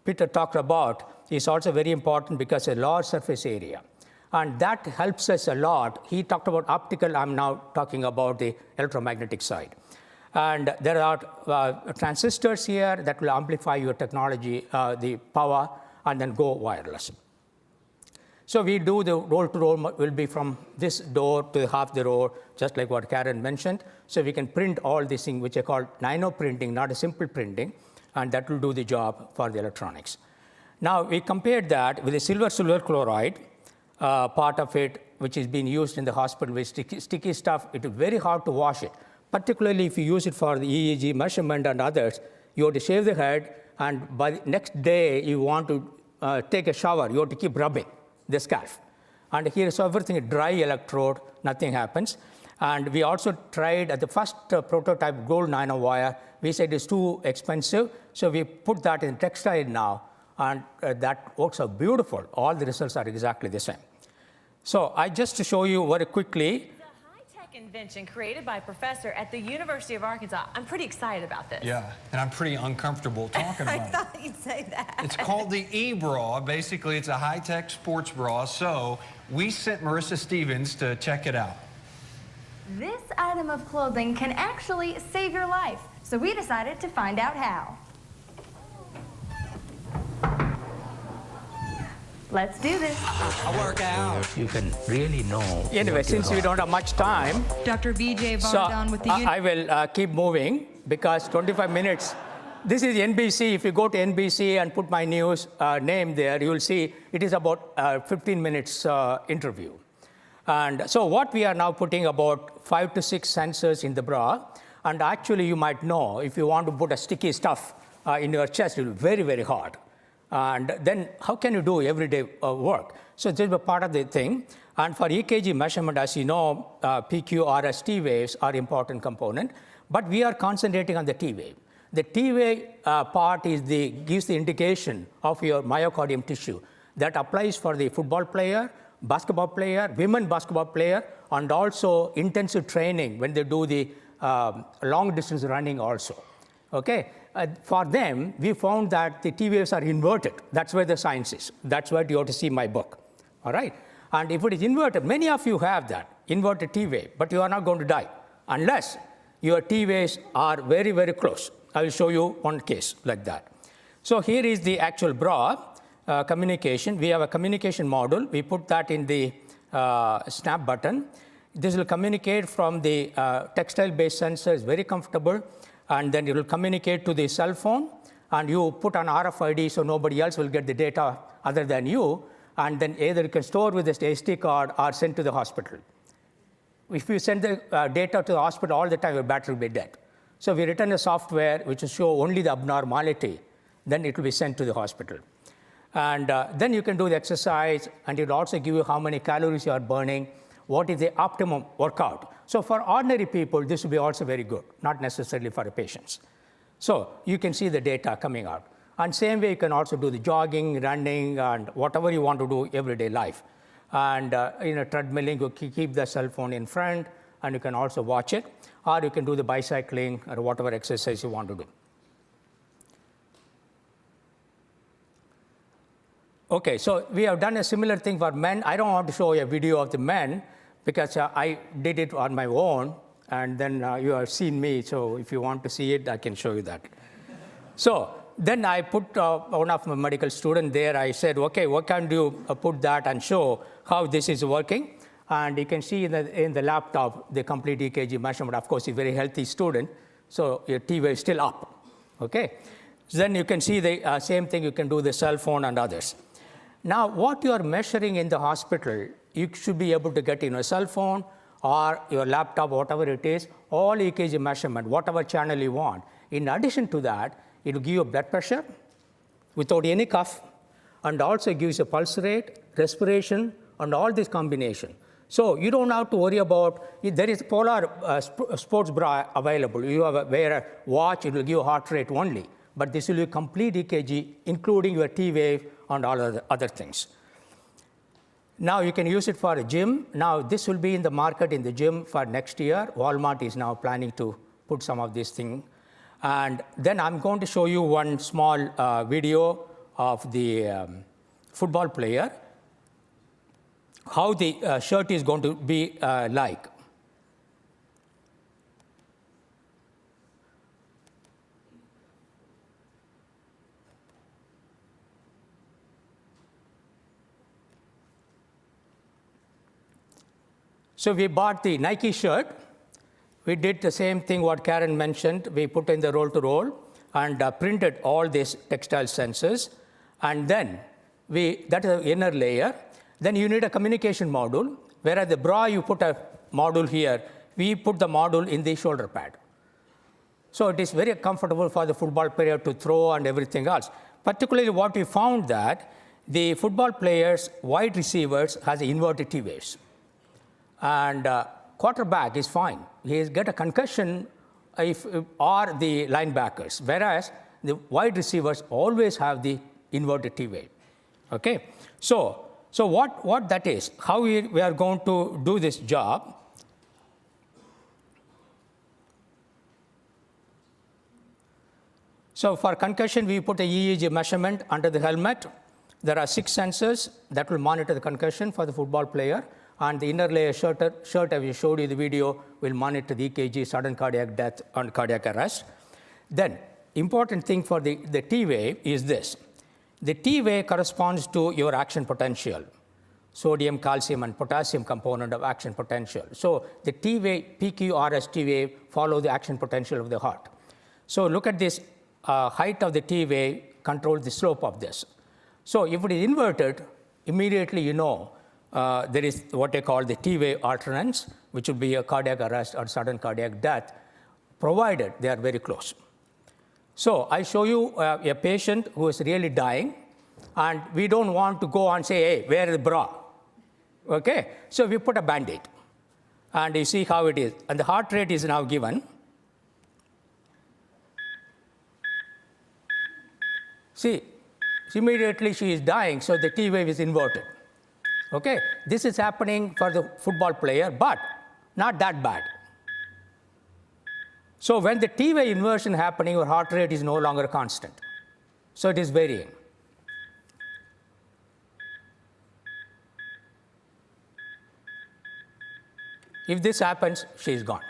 Peter talked about, is also very important because a large surface area. And that helps us a lot. He talked about optical. I'm now talking about the electromagnetic side. And there are transistors here that will amplify your technology, the power, and then go wireless. So we do the roll-to-roll will be from this door to half the row, just like what Karen mentioned. So we can print all these things, which are called nano printing, not a simple printing, and that will do the job for the electronics. Now, we compared that with the silver chloride, part of it, which is being used in the hospital with sticky stuff. It is very hard to wash it, particularly if you use it for the EEG measurement and others. You have to shave the head, and by the next day, you want to take a shower. You have to keep rubbing the scalp. And here is everything, a dry electrode, nothing happens. And we also tried at the first prototype gold nanowire. We said it's too expensive, so we put that in textile now, and that works out beautiful. All the results are exactly the same. So just to show you very quickly. It's a high-tech invention created by a professor at the University of Arkansas. I'm pretty excited about this. Yeah, and I'm pretty uncomfortable talking about it. I thought you'd say that. It's called the e-bra. Basically, it's a high-tech sports bra. So we sent Marissa Stevens to check it out. This item of clothing can actually save your life, so we decided to find out how. Let's do this. I work out. You can really know. Anyway, since we don't have much time, Dr. Vijay Varadan with the I will keep moving because 25 minutes this is NBC. If you go to NBC and put my news name there, you will see it is about 15 minutes interview. And so what we are now putting about 5 to 6 sensors in the bra. And actually, you might know, if you want to put a sticky stuff in your chest, it will be very, very hard. And then how can you do everyday work? So this is a part of the thing. And for EKG measurement, as you know, PQ, RS, T waves are important component. But we are concentrating on the T wave. The T wave part gives the indication of your myocardium tissue. That applies for the football player, basketball player, women basketball player, and also intensive training when they do the long distance running also. Okay? For them, we found that the T waves are inverted. That's where the science is. That's where you have to see my book. All right? And if it is inverted, many of you have that, inverted T wave, but you are not going to die unless your T waves are very, very close. I will show you one case like that. So here is the actual bra communication. We have a communication module. We put that in the snap button. This will communicate from the textile-based sensor. It's very comfortable. And then it will communicate to the cell phone. And you put an RFID so nobody else will get the data other than you. And then either you can store with this SD card or send to the hospital. If you send the data to the hospital all the time, your battery will be dead. So we written a software which will show only the abnormality. Then it will be sent to the hospital. And then you can do the exercise, and it will also give you how many calories you are burning, what is the optimum workout. So for ordinary people, this will be also very good, not necessarily for the patients. So you can see the data coming out. And same way, you can also do the jogging, running, and whatever you want to do everyday life. And in a treadmilling, you keep the cell phone in front, and you can also watch it. Or you can do the bicycling or whatever exercise you want to do. Okay, so we have done a similar thing for men. I don't want to show you a video of the men because I did it on my own, and then you have seen me. So if you want to see it, I can show you that. So then I put one of my medical students there. I said, okay, what can you put that and show how this is working? And you can see in the laptop the complete EKG measurement. Of course, he's a very healthy student, so your T wave is still up. Okay? So then you can see the same thing. You can do the cell phone and others. Now, what you are measuring in the hospital, you should be able to get in a cell phone or your laptop, whatever it is, all EKG measurement, whatever channel you want. In addition to that, it will give you blood pressure without any cough, and also gives you pulse rate, respiration, and all this combination. So you don't have to worry about, there is Polar sports bra available. You wear a watch, it will give you heart rate only. But this will be complete EKG, including your T wave and all other things. Now you can use it for a gym. Now this will be in the market in the gym for next year. Walmart is now planning to put some of these things. And then I'm going to show you one small video of the football player, how the shirt is going to be like. So we bought the Nike shirt. We did the same thing what Karen mentioned. We put in the roll-to-roll and printed all these textile sensors. And then that is the inner layer. Then you need a communication module. Whereas the bra, you put a module here. We put the module in the shoulder pad. So it is very comfortable for the football player to throw and everything else. Particularly what we found that the football players, wide receivers, has inverted T waves. And quarterback is fine. He get a concussion or the linebackers, whereas the wide receivers always have the inverted T wave. Okay? So what that is, how we are going to do this job. So for concussion, we put a EEG measurement under the helmet. There are 6 sensors that will monitor the concussion for the football player. And the inner layer shirt, as we showed you the video, will monitor the EKG, sudden cardiac death, and cardiac arrest. Then, important thing for the T wave is this. The T wave corresponds to your action potential, sodium, calcium, and potassium component of action potential. So the T wave, PQ, RS T wave, follow the action potential of the heart. So look at this height of the T wave controls the slope of this. So if it is inverted, immediately you know there is what they call the T wave alternance, which will be a cardiac arrest or sudden cardiac death, provided they are very close. So I show you a patient who is really dying, and we don't want to go and say, hey, wear the bra. Okay? So we put a Band-Aid, and you see how it is. And the heart rate is now given. See, immediately she is dying, so the T wave is inverted. Okay? This is happening for the football player, but not that bad. So when the T wave inversion happening, your heart rate is no longer constant. So it is varying. If this happens, she is gone.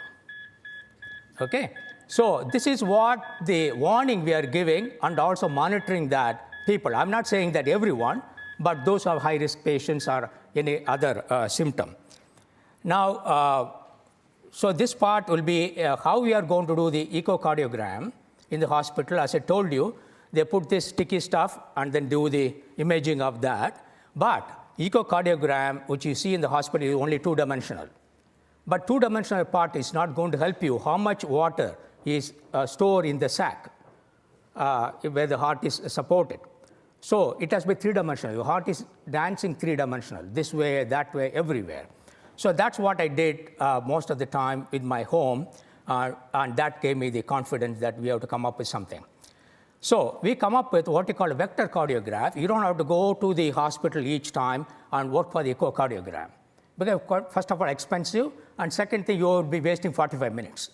Okay? So this is what the warning we are giving, and also monitoring that people. I'm not saying that everyone, but those who have high-risk patients or any other symptom. Now, so this part will be how we are going to do the echocardiogram in the hospital. As I told you, they put this sticky stuff and then do the imaging of that. But echocardiogram, which you see in the hospital, is only two-dimensional. But two-dimensional part is not going to help you how much water is stored in the sac where the heart is supported. So it has to be three-dimensional. Your heart is dancing three-dimensional, this way, that way, everywhere. So that's what I did most of the time with my home, and that gave me the confidence that we have to come up with something. So we come up with what we call a vector cardiograph. You don't have to go to the hospital each time and work for the echocardiogram. Because first of all, expensive, and second thing, you will be wasting 45 minutes.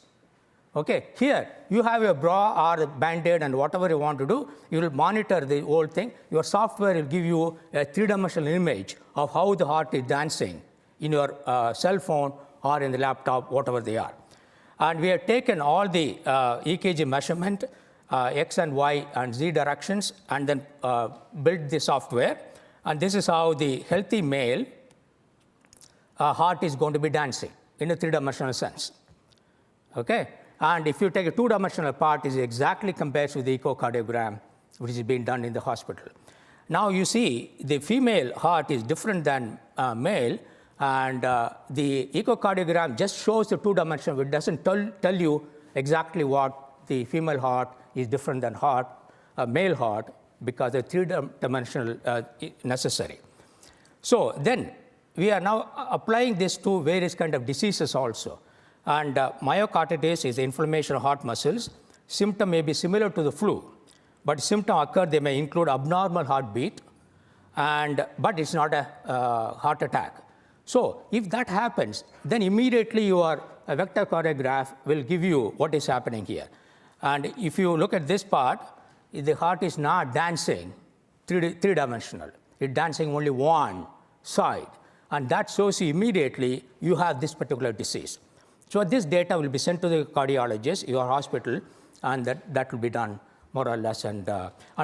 Okay, here, you have a bra or a Band-Aid and whatever you want to do, you will monitor the whole thing. Your software will give you a three-dimensional image of how the heart is dancing in your cell phone or in the laptop, whatever they are. And we have taken all the EKG measurement, X and Y and Z directions, and then built the software. And this is how the healthy male heart is going to be dancing in a three-dimensional sense. Okay? And if you take a two-dimensional part, it exactly compares with the echocardiogram, which is being done in the hospital. Now you see, the female heart is different than male, and the echocardiogram just shows the two-dimensional. It doesn't tell you exactly what the female heart is different than male heart, because the three-dimensional necessary. So then, we are now applying this to various kind of diseases also. And myocarditis is inflammation of heart muscles. Symptom may be similar to the flu, but symptom occur, they may include abnormal heartbeat, but it's not a heart attack. So if that happens, then immediately your vector cardiograph will give you what is happening here. And if you look at this part, the heart is not dancing three-dimensional. It's dancing only one side. And that shows you immediately you have this particular disease. So this data will be sent to the cardiologist, your hospital, and that will be done more or less. And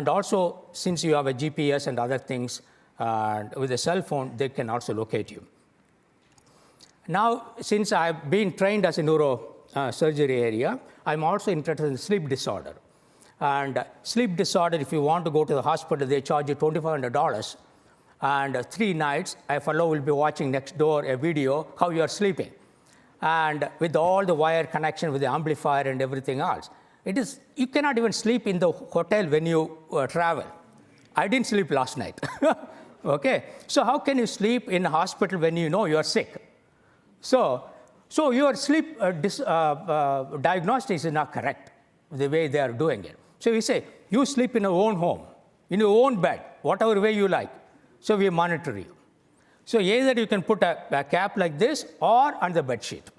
also, since you have a GPS and other things, with a cell phone, they can also locate you. Now, since I've been trained as a neurosurgery area, I'm also interested in sleep disorder. And sleep disorder, if you want to go to the hospital, they charge you $2,500. And 3 nights, a fellow will be watching next door a video how you are sleeping. And with all the wire connection with the amplifier and everything else, you cannot even sleep in the hotel when you travel. I didn't sleep last night. Okay? So how can you sleep in a hospital when you know you are sick? So your sleep diagnostics is not correct, the way they are doing it. So we say, you sleep in your own home, in your own bed, whatever way you like. So we monitor you. So either you can put a cap like this or on the bed sheet.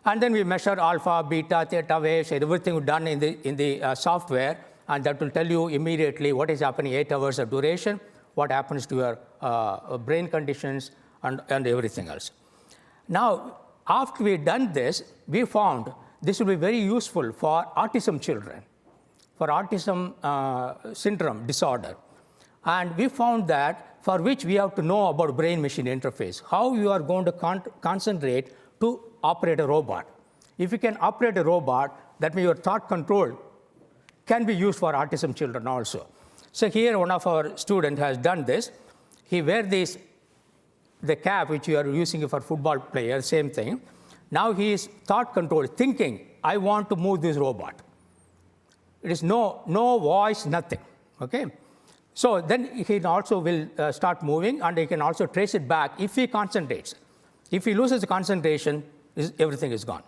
And then we measure alpha, beta, theta waves, everything done in the software, and that will tell you immediately what is happening, 8 hours of duration, what happens to your brain conditions, and everything else. Now, after we've done this, we found this will be very useful for autism children, for autism syndrome disorder. And we found that for which we have to know about brain-machine interface, how you are going to concentrate to operate a robot. If you can operate a robot, that means your thought control can be used for autism children also. So here one of our students has done this. He wear the cap which you are using for football players, same thing. Now he is thought control, thinking, I want to move this robot. It is no voice, nothing, okay? So then he also will start moving, and he can also trace it back if he concentrates. If he loses the concentration, everything is gone.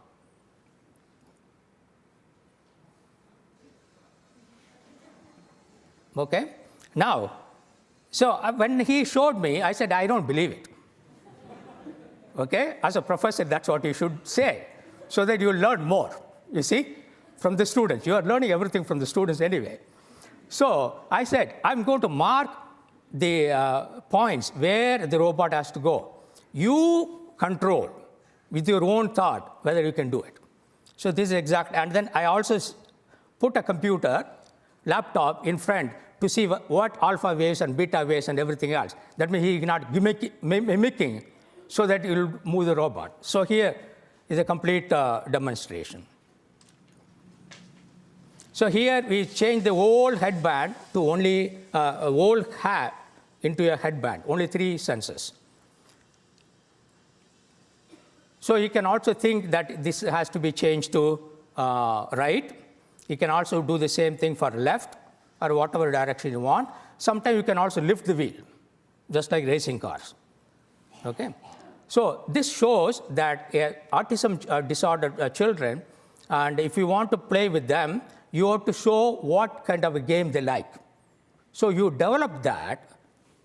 Okay? Now, so when he showed me, I said, I don't believe it. Okay? As a professor, that's what you should say, so that you'll learn more, you see, from the students. You are learning everything from the students anyway. So I said, I'm going to mark the points where the robot has to go. You control with your own thought whether you can do it. So this is exact. And then I also put a computer, laptop in front to see what alpha waves and beta waves and everything else. That means he cannot mimicking so that it will move the robot. So here is a complete demonstration. So here we change the whole headband to only a whole hat into a headband, only 3 sensors. So you can also think that this has to be changed to right. You can also do the same thing for left or whatever direction you want. Sometimes you can also lift the wheel, just like racing cars. Okay? So this shows that autism disordered children, and if you want to play with them, you have to show what kind of a game they like. So you develop that,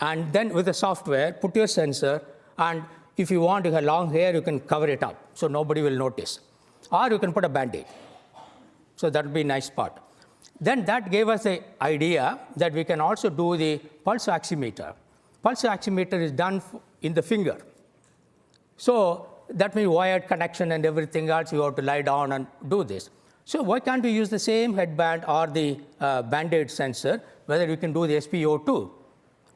and then with the software, put your sensor, and if you want to have long hair, you can cover it up so nobody will notice. Or you can put a Band-Aid. So that would be a nice part. Then that gave us the idea that we can also do the pulse oximeter. Pulse oximeter is done in the finger. So that means wired connection and everything else, you have to lie down and do this. So why can't we use the same headband or the Band-Aid sensor, whether you can do the SpO2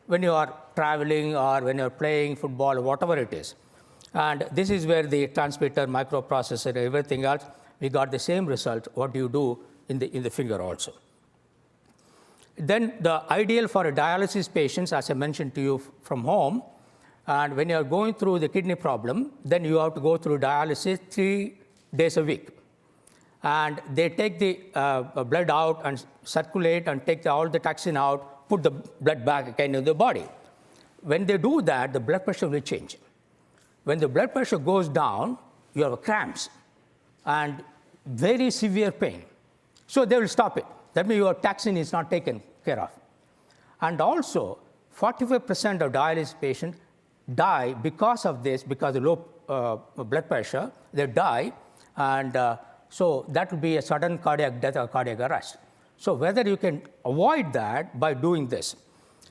when you are traveling or when you're playing football or whatever it is. And this is where the transmitter, microprocessor, everything else, we got the same result, what you do in the finger also. Then the ideal for a dialysis patients, as I mentioned to you from home, and when you're going through the kidney problem, then you have to go through dialysis 3 days a week. And they take the blood out and circulate and take all the toxin out, put the blood back again in the body. When they do that, the blood pressure will change. When the blood pressure goes down, you have cramps and very severe pain. So they will stop it. That means your toxin is not taken care of. And also, 45% of dialysis patients die because of this, because of low blood pressure, they die, and so that will be a sudden cardiac death or cardiac arrest. So whether you can avoid that by doing this.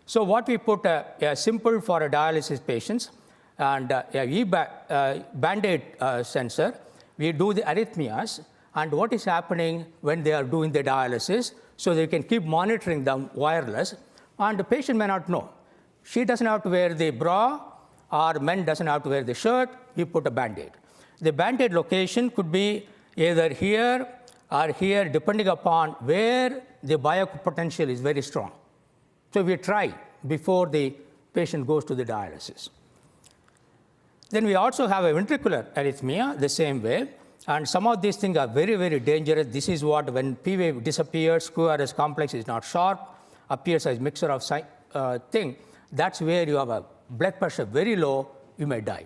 So what we put a simple for a dialysis patients, and a Band-Aid sensor, we do the arrhythmias, and what is happening when they are doing the dialysis, so they can keep monitoring them wireless, and the patient may not know. She doesn't have to wear the bra, or men doesn't have to wear the shirt, we put a Band-Aid. The Band-Aid location could be either here or here, depending upon where the biopotential is very strong. So we try before the patient goes to the dialysis. Then we also have a ventricular arrhythmia the same way, and some of these things are very, very dangerous. This is what, when P wave disappears, QRS complex is not sharp, appears as mixture of thing, that's where you have a blood pressure very low, you may die.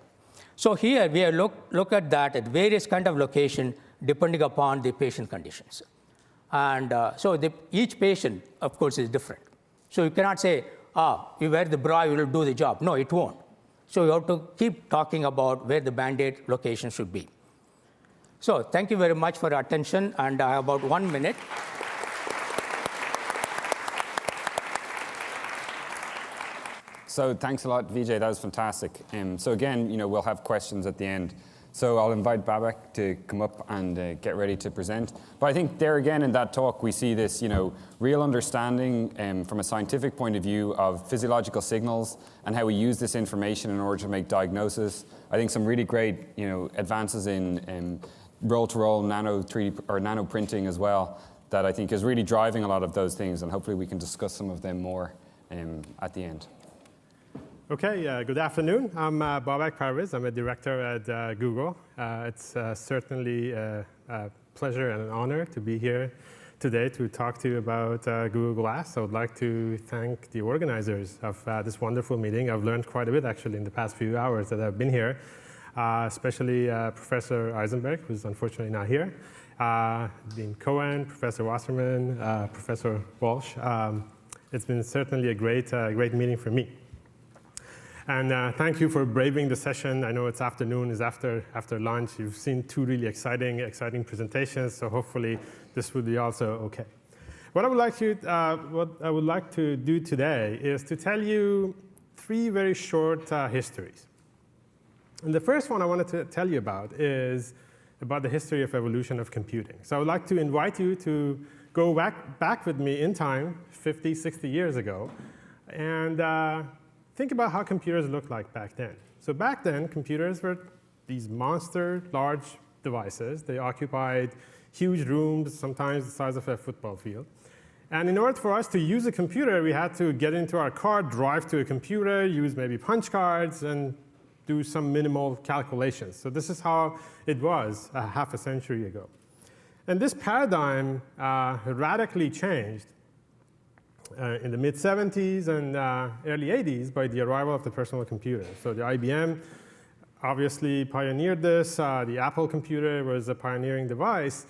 So here we have look at that at various kind of location depending upon the patient conditions. And so each patient, of course, is different. So you cannot say, you wear the bra, you will do the job. No, it won't. So you have to keep talking about where the Band-Aid location should be. So thank you very much for your attention, and I have about 1 minute. So thanks a lot, Vijay. That was fantastic. So again, we'll have questions at the end. So I'll invite Babak to come up and get ready to present. But I think there again in that talk, we see this, real understanding from a scientific point of view of physiological signals and how we use this information in order to make diagnosis. I think some really great, advances in roll-to-roll nano 3D or nano printing as well. that I think is really driving a lot of those things, and hopefully we can discuss some of them more at the end. Okay, good afternoon. I'm Babak Parviz. I'm a director at Google. It's certainly a pleasure and an honor to be here today to talk to you about Google Glass. I would like to thank the organizers of this wonderful meeting. I've learned quite a bit, actually, in the past few hours that I've been here, especially Professor Eisenberg, who's unfortunately not here, Dean Cohen, Professor Wasserman, Professor Walsh. It's been certainly a great meeting for me. And thank you for braving the session. I know it's afternoon, it's after lunch. You've seen two really exciting presentations, so hopefully this will be also okay. What I would like to do today is to tell you three very short histories. And the first one I wanted to tell you about is about the history of evolution of computing. So I would like to invite you to go back with me in time, 50, 60 years ago, and think about how computers looked like back then. So back then, computers were these monster large devices. They occupied huge rooms, sometimes the size of a football field. And in order for us to use a computer, we had to get into our car, drive to a computer, use maybe punch cards, and do some minimal calculations. So this is how it was half a century ago. And this paradigm radically changed in the mid-70s and early 80s by the arrival of the personal computer. So the IBM obviously pioneered this. The Apple computer was a pioneering device.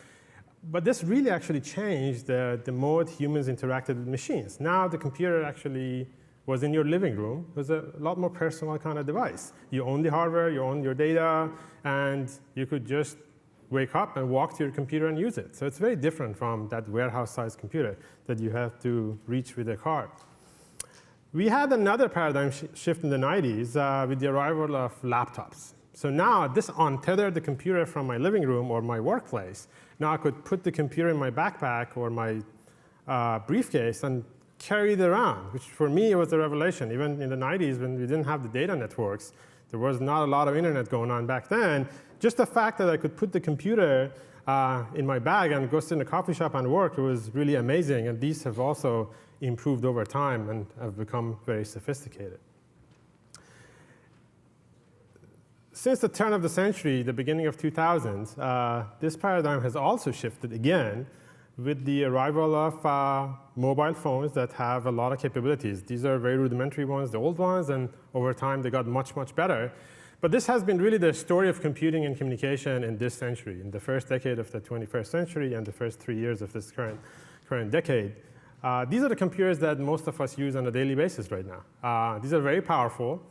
But this really actually changed the mode humans interacted with machines. Now the computer actually was in your living room. It was a lot more personal kind of device. You own the hardware, you own your data, and you could just wake up and walk to your computer and use it. So it's very different from that warehouse-sized computer that you have to reach with a card. We had another paradigm shift in the 90s with the arrival of laptops. So now this untethered the computer from my living room or my workplace. Now I could put the computer in my backpack or my briefcase and carry it around, which for me was a revelation. Even in the 90s when we didn't have the data networks, there was not a lot of internet going on back then. Just the fact that I could put the computer in my bag and go sit in a coffee shop and work, it was really amazing. And these have also improved over time and have become very sophisticated. Since the turn of the century, the beginning of 2000s, this paradigm has also shifted again with the arrival of mobile phones that have a lot of capabilities. These are very rudimentary ones, the old ones, and over time they got much, much better. But this has been really the story of computing and communication in this century, in the first decade of the 21st century and the first 3 years of this current decade. These are the computers that most of us use on a daily basis right now. These are very powerful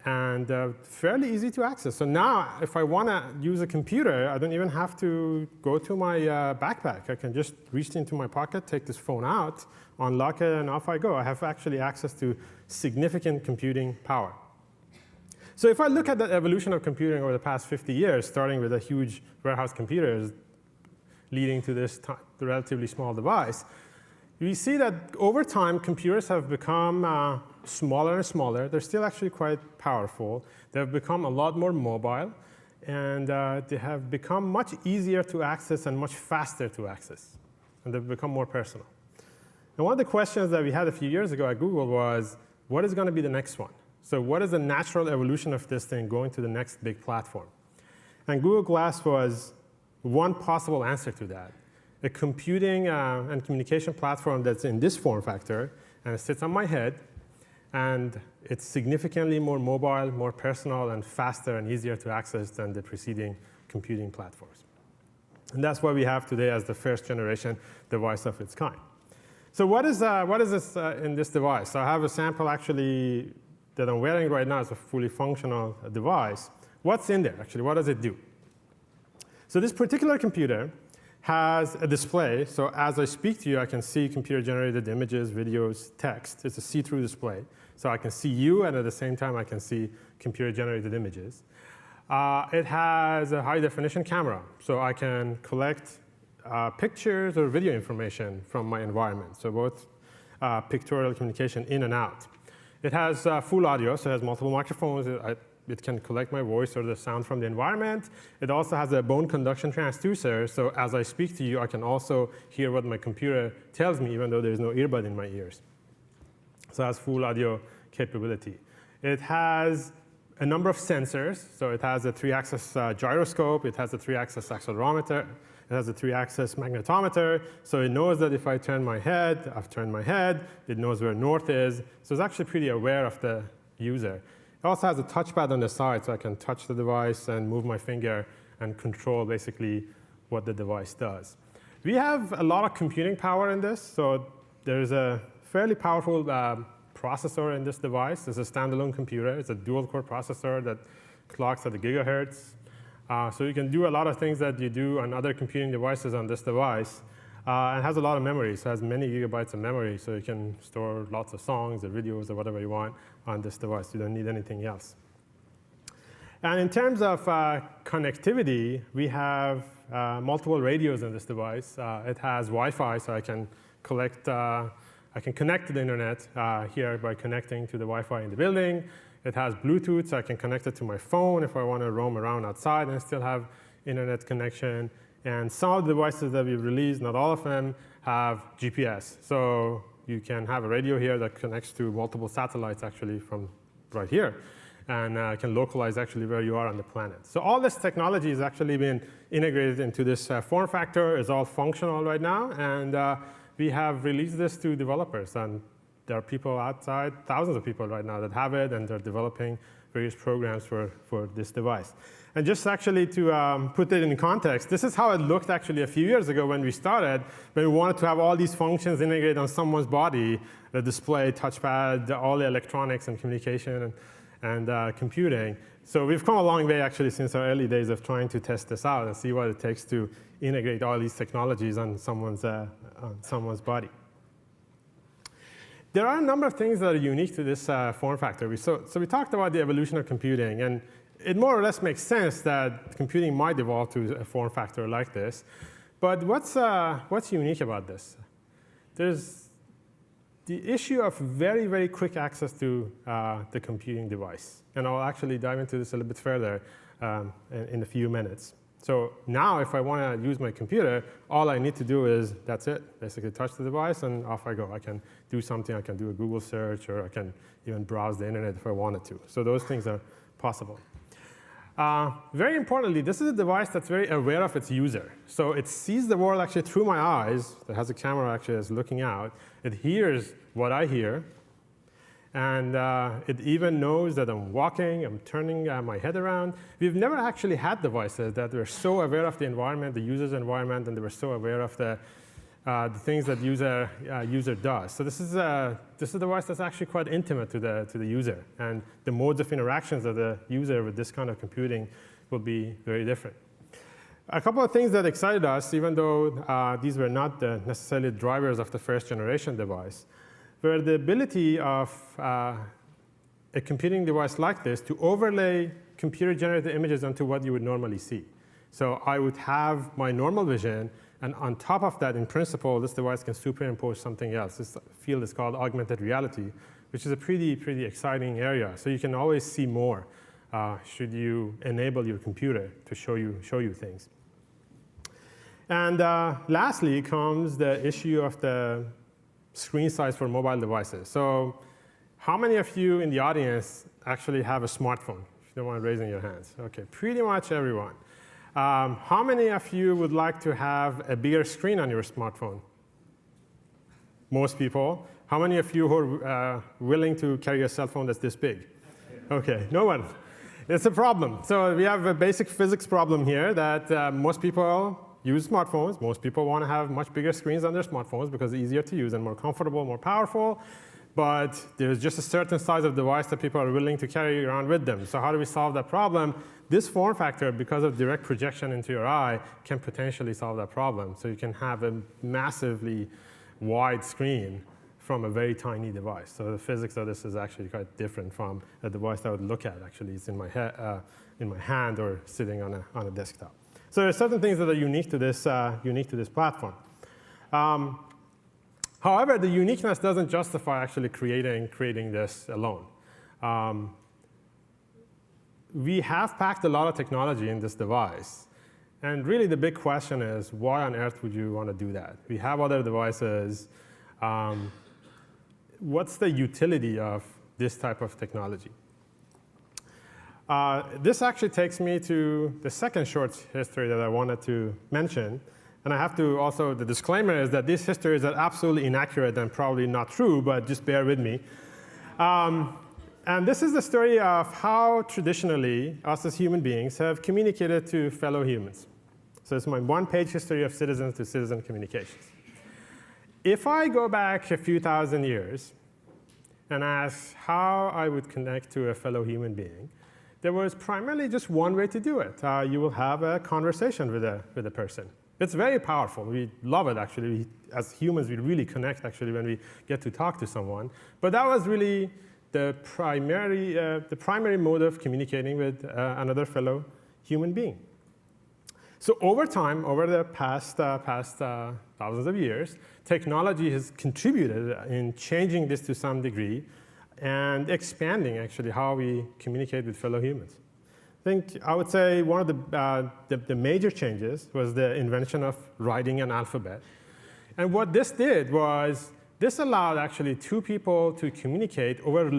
and fairly easy to access. So now, if I want to use a computer, I don't even have to go to my backpack. I can just reach into my pocket, take this phone out, unlock it, and off I go. I have actually access to significant computing power. So if I look at the evolution of computing over the past 50 years, starting with a huge warehouse computers leading to this relatively small device, we see that over time, computers have become smaller and smaller. They're still actually quite powerful. They've become a lot more mobile, and they have become much easier to access and much faster to access. And they've become more personal. And one of the questions that we had a few years ago at Google was, what is going to be the next one? So what is the natural evolution of this thing going to the next big platform? And Google Glass was one possible answer to that. A computing and communication platform that's in this form factor, and it sits on my head, and it's significantly more mobile, more personal, and faster and easier to access than the preceding computing platforms. And that's what we have today as the first generation device of its kind. So what is this in this device? So I have a sample actually that I'm wearing right now. Is a fully functional device. What's in there, actually? What does it do? So this particular computer has a display. So as I speak to you, I can see computer-generated images, videos, text. It's a see-through display. So I can see you, and at the same time, I can see computer-generated images. It has a high-definition camera. So I can collect pictures or video information from my environment. So both pictorial communication in and out. It has full audio, so it has multiple microphones. it can collect my voice or the sound from the environment. It also has a bone conduction transducer, so as I speak to you, I can also hear what my computer tells me, even though there's no earbud in my ears. So it has full audio capability. It has a number of sensors. So it has a 3-axis gyroscope. It has a 3-axis accelerometer. It has a 3-axis magnetometer. So it knows that if I turn my head, I've turned my head. It knows where north is. So it's actually pretty aware of the user. It also has a touchpad on the side, so I can touch the device and move my finger and control basically what the device does. We have a lot of computing power in this. So there's a fairly powerful processor in this device. It's a standalone computer. It's a dual-core processor that clocks at the gigahertz. So you can do a lot of things that you do on other computing devices on this device. And it has a lot of memory. So it has many gigabytes of memory. So you can store lots of songs or videos or whatever you want on this device. You don't need anything else. And in terms of connectivity, we have multiple radios in this device. It has Wi-Fi, so I can connect to the internet here by connecting to the Wi-Fi in the building. It has Bluetooth, so I can connect it to my phone if I want to roam around outside and still have internet connection. And some of the devices that we've released, not all of them, have GPS. So you can have a radio here that connects to multiple satellites actually from right here, and can localize actually where you are on the planet. So all this technology has actually been integrated into this form factor. It's all functional right now, and we have released this to developers. And there are people outside, thousands of people right now that have it, and they're developing various programs for this device. And just actually to put it in context, this is how it looked actually a few years ago when we started, when we wanted to have all these functions integrated on someone's body, the display, touchpad, all the electronics and communication and computing. So we've come a long way actually since our early days of trying to test this out and see what it takes to integrate all these technologies on someone's body. There are a number of things that are unique to this form factor. So we talked about the evolution of computing, and it more or less makes sense that computing might evolve to a form factor like this. But what's unique about this? There's the issue of very, very quick access to the computing device. And I'll actually dive into this a little bit further in a few minutes. So now if I want to use my computer, all I need to do is, that's it, basically touch the device and off I go. I can do something, I can do a Google search, or I can even browse the internet if I wanted to. So those things are possible. Very importantly, this is a device that's very aware of its user. So it sees the world actually through my eyes. It has a camera actually that's looking out. It hears what I hear. And it even knows that I'm walking, I'm turning my head around. We've never actually had devices that were so aware of the environment, the user's environment, and they were so aware of the things that user does. So this is a device that's actually quite intimate to the user. And the modes of interactions of the user with this kind of computing will be very different. A couple of things that excited us, even though these were not necessarily drivers of the first generation device, were the ability of a computing device like this to overlay computer-generated images onto what you would normally see. So I would have my normal vision, and on top of that, in principle, this device can superimpose something else. This field is called augmented reality, which is a pretty exciting area. So you can always see more should you enable your computer to show you things. And lastly comes the issue of the screen size for mobile devices. So how many of you in the audience actually have a smartphone? If you don't mind raising your hands. OK, pretty much everyone. How many of you would like to have a bigger screen on your smartphone? Most people. How many of you who are willing to carry a cell phone that's this big? OK, no one. It's a problem. So we have a basic physics problem here that most people use smartphones. Most people want to have much bigger screens on their smartphones because it's easier to use and more comfortable, more powerful. But there's just a certain size of device that people are willing to carry around with them. So how do we solve that problem? This form factor, because of direct projection into your eye, can potentially solve that problem. So you can have a massively wide screen from a very tiny device. So the physics of this is actually quite different from a device I would look at. Actually, it's in my hand or sitting on a desktop. So there are certain things that are unique to this platform. However, the uniqueness doesn't justify actually creating this alone. we have packed a lot of technology in this device. And really the big question is, why on earth would you want to do that? We have other devices. What's the utility of this type of technology? This actually takes me to the second short history that I wanted to mention. And I have to also, the disclaimer is that these histories are absolutely inaccurate and probably not true, but just bear with me. And this is the story of how traditionally us as human beings have communicated to fellow humans. So it's my one-page history of citizen-to-citizen communications. If I go back a few thousand years and ask how I would connect to a fellow human being, there was primarily just one way to do it. You will have a conversation with a person. It's very powerful. We love it, actually. As humans, we really connect, actually, when we get to talk to someone. But that was really the primary mode of communicating with another fellow human being. So over time, over the past thousands of years, technology has contributed in changing this to some degree and expanding, actually, how we communicate with fellow humans. I would say one of the major changes was the invention of writing an alphabet. And what this did was this allowed, actually, two people to communicate over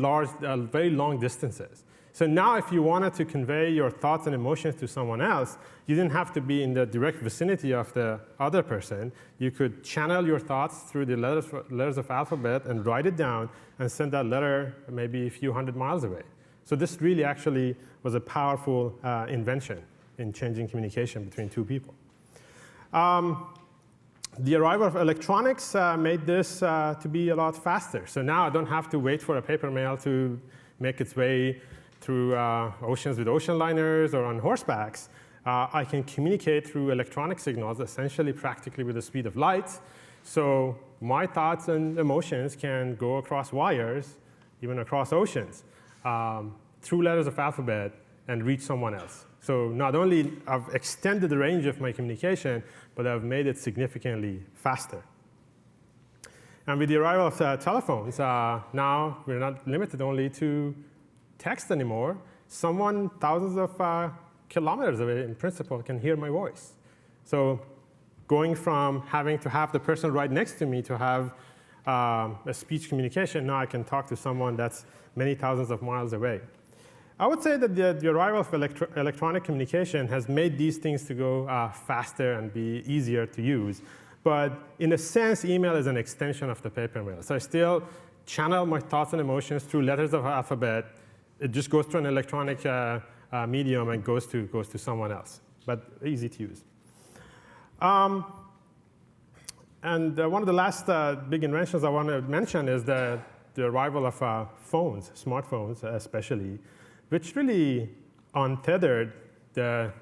very long distances. So now if you wanted to convey your thoughts and emotions to someone else, you didn't have to be in the direct vicinity of the other person. You could channel your thoughts through the letters of alphabet and write it down and send that letter maybe a few hundred miles away. So this really actually was a powerful invention in changing communication between two people. The arrival of electronics made this to be a lot faster. So now I don't have to wait for a paper mail to make its way through oceans with ocean liners or on horsebacks. I can communicate through electronic signals, essentially practically with the speed of light. So my thoughts and emotions can go across wires, even across oceans, through letters of alphabet and reach someone else. So not only I've extended the range of my communication, but I've made it significantly faster. And with the arrival of telephones, now we're not limited only to text anymore. Someone thousands of kilometers away, in principle, can hear my voice. So going from having to have the person right next to me to have a speech communication, now I can talk to someone that's many thousands of miles away. I would say that the arrival of electronic communication has made these things to go faster and be easier to use. But in a sense, email is an extension of the paper mail. So I still channel my thoughts and emotions through letters of alphabet. It just goes through an electronic medium and goes to someone else, but easy to use. And one of the last big inventions I want to mention is the arrival of phones, smartphones especially, which really untethered the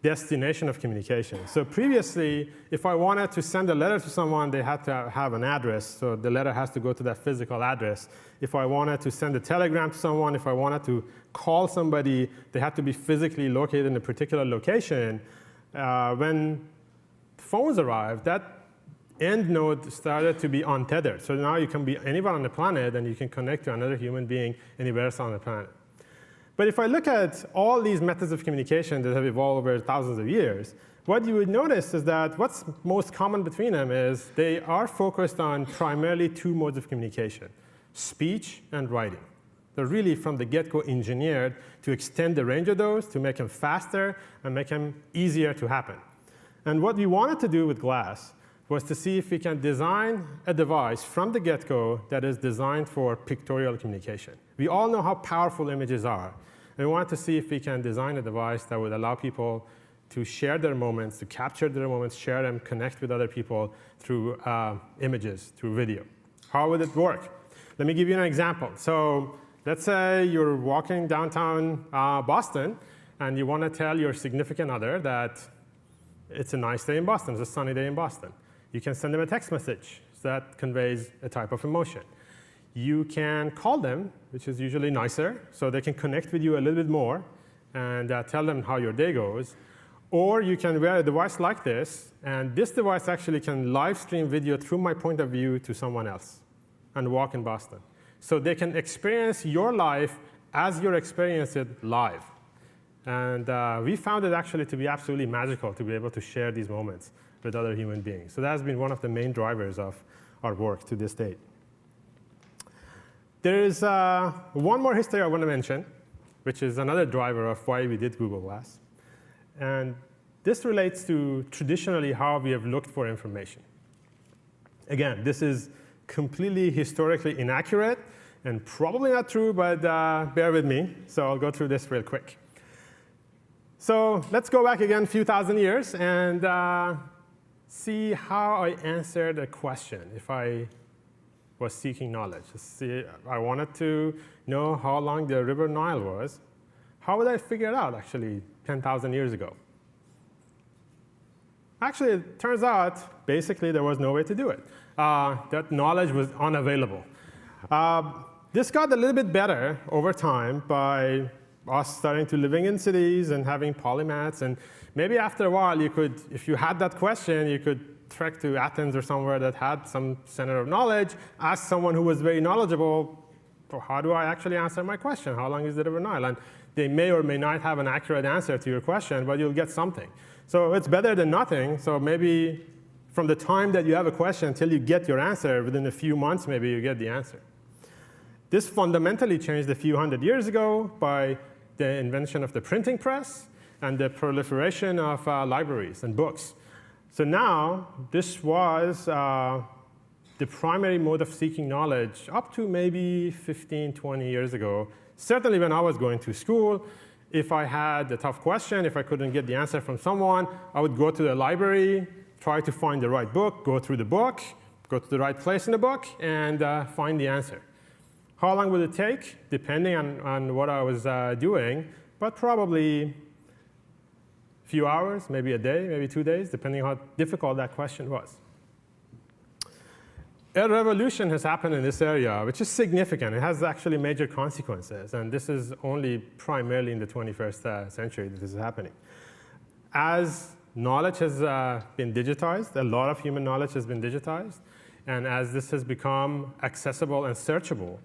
destination of communication. So previously, if I wanted to send a letter to someone, they had to have an address. So the letter has to go to that physical address. If I wanted to send a telegram to someone, if I wanted to call somebody, they had to be physically located in a particular location. When phones arrived, that end node started to be untethered. So now you can be anywhere on the planet, and you can connect to another human being anywhere else on the planet. But if I look at all these methods of communication that have evolved over thousands of years, what you would notice is that what's most common between them is they are focused on primarily two modes of communication, speech and writing. They're really from the get-go engineered to extend the range of those, to make them faster and make them easier to happen. And what we wanted to do with glass was to see if we can design a device from the get-go that is designed for pictorial communication. We all know how powerful images are. And we wanted to see if we can design a device that would allow people to share their moments, to capture their moments, share them, connect with other people through images, through video. How would it work? Let me give you an example. So let's say you're walking downtown Boston, and you want to tell your significant other that it's a nice day in Boston, it's a sunny day in Boston. You can send them a text message that conveys a type of emotion. You can call them, which is usually nicer, so they can connect with you a little bit more and tell them how your day goes. Or you can wear a device like this, and this device actually can live stream video through my point of view to someone else and walk in Boston. So they can experience your life as you're experiencing it live. And we found it actually to be absolutely magical to be able to share these moments with other human beings. So that has been one of the main drivers of our work to this date. There is one more history I want to mention, which is another driver of why we did Google Glass. And this relates to traditionally how we have looked for information. Again, this is completely historically inaccurate and probably not true, but bear with me. So I'll go through this real quick. So let's go back again a few thousand years and see how I answered a question if I was seeking knowledge. See, I wanted to know how long the river Nile was. How would I figure it out, actually, 10,000 years ago? Actually, it turns out, basically, there was no way to do it. That knowledge was unavailable. This got a little bit better over time by us starting to living in cities and having polymaths. And maybe after a while, you could, if you had that question, you could trek to Athens or somewhere that had some center of knowledge, ask someone who was very knowledgeable, how do I actually answer my question? How long is the river Nile? And they may or may not have an accurate answer to your question, but you'll get something. So it's better than nothing. So maybe from the time that you have a question until you get your answer, within a few months, maybe you get the answer. This fundamentally changed a few hundred years ago by the invention of the printing press and the proliferation of libraries and books. So now, this was the primary mode of seeking knowledge up to maybe 15, 20 years ago. Certainly when I was going to school, if I had a tough question, if I couldn't get the answer from someone, I would go to the library, try to find the right book, go through the book, go to the right place in the book, and find the answer. How long would it take? Depending on what I was doing, but probably a few hours, maybe a day, maybe 2 days, depending on how difficult that question was. A revolution has happened in this area, which is significant. It has actually major consequences, and this is only primarily in the 21st century that this is happening. As knowledge has been digitized, a lot of human knowledge has been digitized, and as this has become accessible and searchable,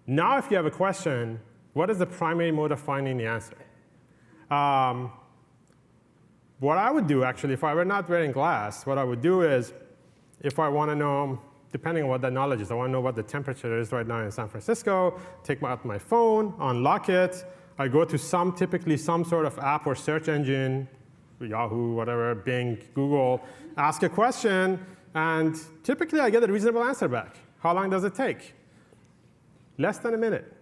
now if you have a question, what is the primary mode of finding the answer? What I would do, actually, if I were not wearing glass, what I would do is, if I want to know, depending on what that knowledge is, I want to know what the temperature is right now in San Francisco, take out my phone, unlock it, I go to typically some sort of app or search engine, Yahoo, whatever, Bing, Google, ask a question, and typically I get a reasonable answer back. How long does it take? Less than a minute.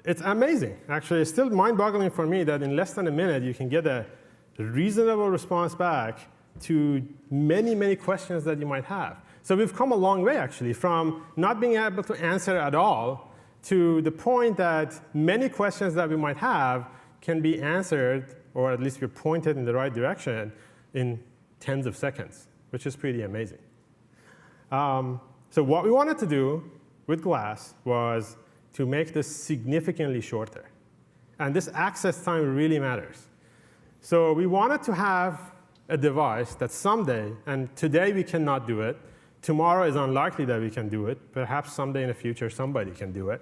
It's amazing. Actually, it's still mind-boggling for me that in less than a minute you can get a reasonable response back to many, many questions that you might have. So we've come a long way, actually, from not being able to answer at all to the point that many questions that we might have can be answered, or at least we're pointed in the right direction, in tens of seconds, which is pretty amazing. So what we wanted to do with glass was to make this significantly shorter. And this access time really matters. So we wanted to have a device that someday, and today we cannot do it, tomorrow is unlikely that we can do it, perhaps someday in the future somebody can do it.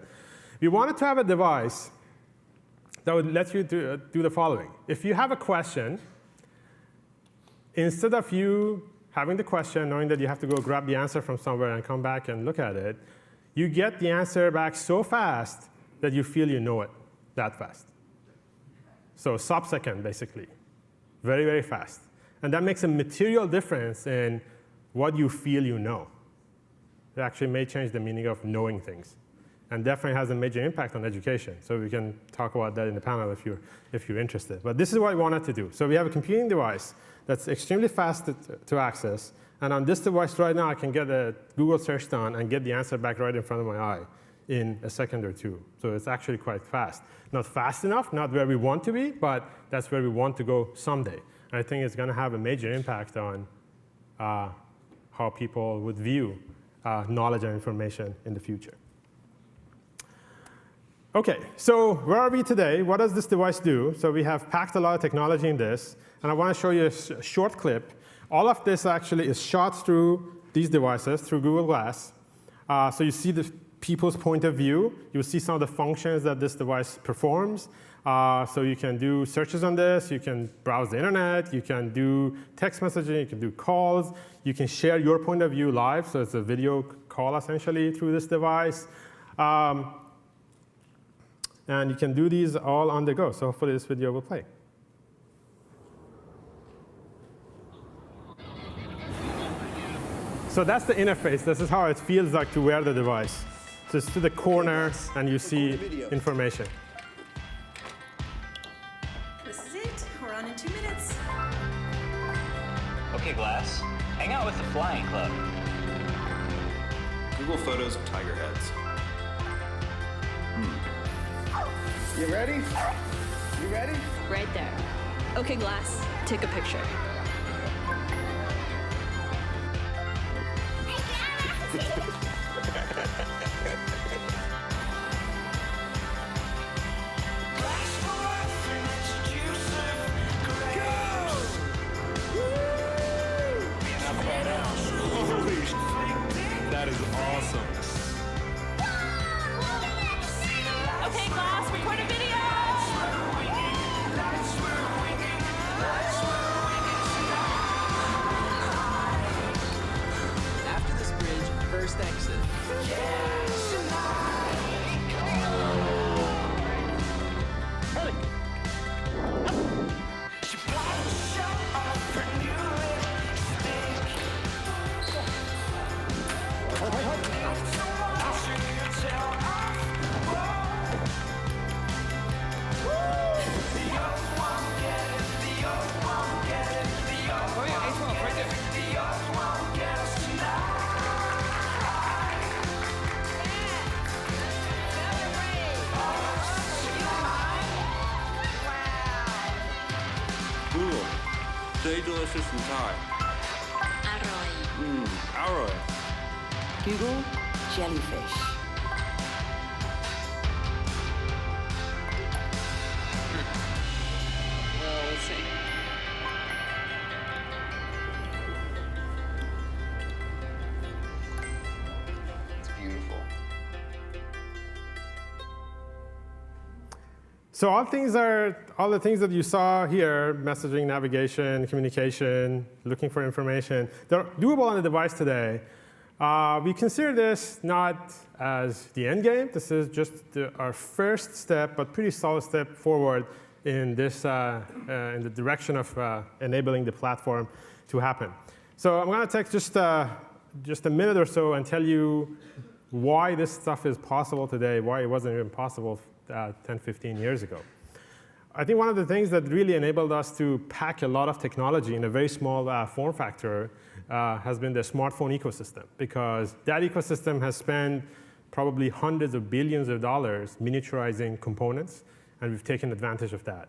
We wanted to have a device that would let you do the following. If you have a question, instead of you having the question, knowing that you have to go grab the answer from somewhere and come back and look at it, you get the answer back so fast that you feel you know it that fast. So sub-second, basically. Very, very fast. And that makes a material difference in what you feel you know. It actually may change the meaning of knowing things. And definitely has a major impact on education. So we can talk about that in the panel if you're interested. But this is what we wanted to do. So we have a computing device that's extremely fast to access. And on this device right now, I can get a Google search done and get the answer back right in front of my eye in a second or two. So it's actually quite fast. Not fast enough, not where we want to be, but that's where we want to go someday. And I think it's going to have a major impact on how people would view knowledge and information in the future. OK, so where are we today? What does this device do? So we have packed a lot of technology in this. And I want to show you a short clip. All of this actually is shot through these devices, through Google Glass. So you see the people's point of view. You'll see some of the functions that this device performs. So you can do searches on this, you can browse the internet, you can do text messaging, you can do calls, you can share your point of view live, so it's a video call essentially through this device. And you can do these all on the go, so hopefully this video will play. So that's the interface. This is how it feels like to wear the device. Just to the corner, and you see information. This is it. We're on in 2 minutes. Okay, Glass. Hang out with the Flying Club. Google photos of tiger heads. You ready? You ready? Right there. Okay, Glass. Take a picture. That is awesome. Okay, Glass, record a video. After this bridge, first exit. Google, 这一周的是蔬菜。Arroy. Google jellyfish. Well, let's see. It's beautiful. So all the things that you saw here, messaging, navigation, communication, looking for information, they're doable on the device today. We consider this not as the end game. This is just our first step, but pretty solid step forward in this in the direction of enabling the platform to happen. So I'm going to take just a minute or so and tell you why this stuff is possible today, why it wasn't even possible 10, 15 years ago. I think one of the things that really enabled us to pack a lot of technology in a very small form factor has been the smartphone ecosystem, because that ecosystem has spent probably hundreds of billions of dollars miniaturizing components, and we've taken advantage of that.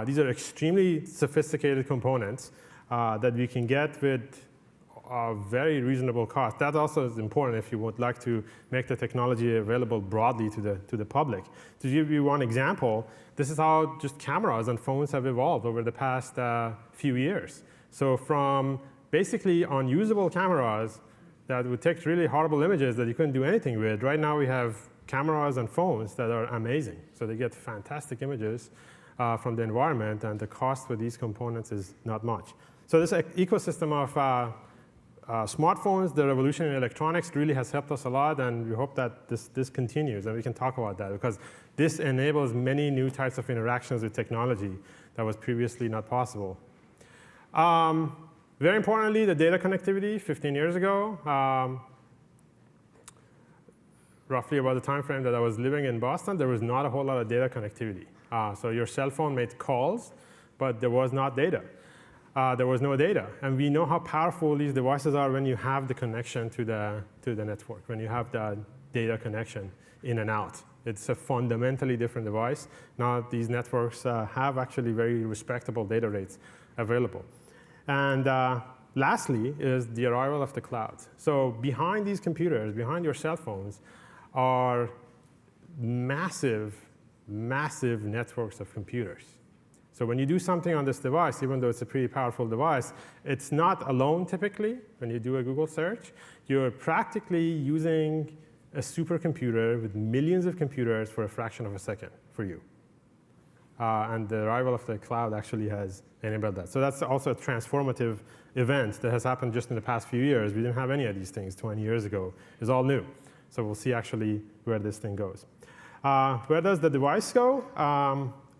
These are extremely sophisticated components that we can get with a very reasonable cost. That also is important if you would like to make the technology available broadly to the public. To give you one example, this is how just cameras and phones have evolved over the past few years. So from basically unusable cameras that would take really horrible images that you couldn't do anything with, right now we have cameras and phones that are amazing. So they get fantastic images from the environment, and the cost for these components is not much. So this ecosystem of smartphones, the revolution in electronics really has helped us a lot, and we hope that this continues, and we can talk about that, because this enables many new types of interactions with technology that was previously not possible. Very importantly, the data connectivity 15 years ago, roughly about the time frame that I was living in Boston, there was not a whole lot of data connectivity. So your cell phone made calls, but there was not data. There was no data. And we know how powerful these devices are when you have the connection to the network, when you have the data connection in and out. It's a fundamentally different device. Now these networks have actually very respectable data rates available. And lastly is the arrival of the cloud. So behind these computers, behind your cell phones, are massive, massive networks of computers. So when you do something on this device, even though it's a pretty powerful device, it's not alone typically. When you do a Google search, you're practically using a supercomputer with millions of computers for a fraction of a second for you. And the arrival of the cloud actually has enabled that. So that's also a transformative event that has happened just in the past few years. We didn't have any of these things 20 years ago. It's all new. So we'll see actually where this thing goes. Where does the device go?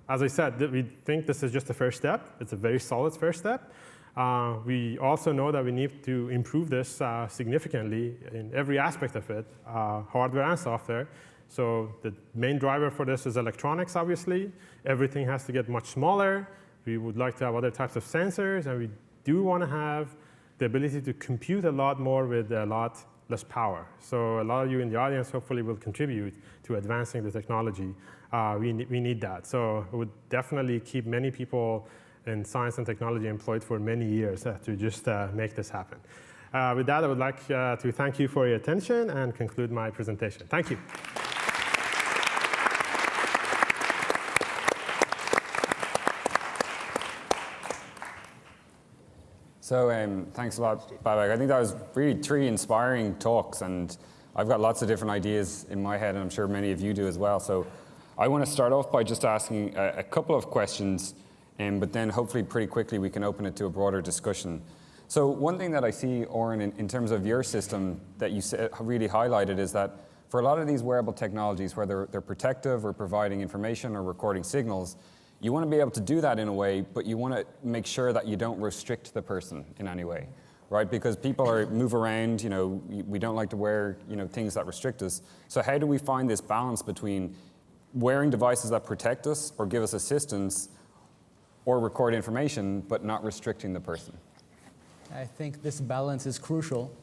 As I said, we think this is just the first step. It's a very solid first step. We also know that we need to improve this significantly in every aspect of it, hardware and software. So the main driver for this is electronics, obviously. Everything has to get much smaller. We would like to have other types of sensors, and we do want to have the ability to compute a lot more with a lot less power. So a lot of you in the audience hopefully will contribute to advancing the technology. We need that. So it would definitely keep many people in science and technology employed for many years to just make this happen. With that, I would like to thank you for your attention and conclude my presentation. Thank you. So thanks a lot, Babak. I think that was really 3 inspiring talks, and I've got lots of different ideas in my head, and I'm sure many of you do as well. So I want to start off by just asking a couple of questions, but then hopefully pretty quickly we can open it to a broader discussion. So one thing that I see, Oren, in terms of your system that you really highlighted is that for a lot of these wearable technologies, whether they're protective or providing information or recording signals, you want to be able to do that in a way, but you want to make sure that you don't restrict the person in any way, right? Because people move around, we don't like to wear, things that restrict us. So how do we find this balance between wearing devices that protect us or give us assistance or record information, but not restricting the person? I think this balance is crucial,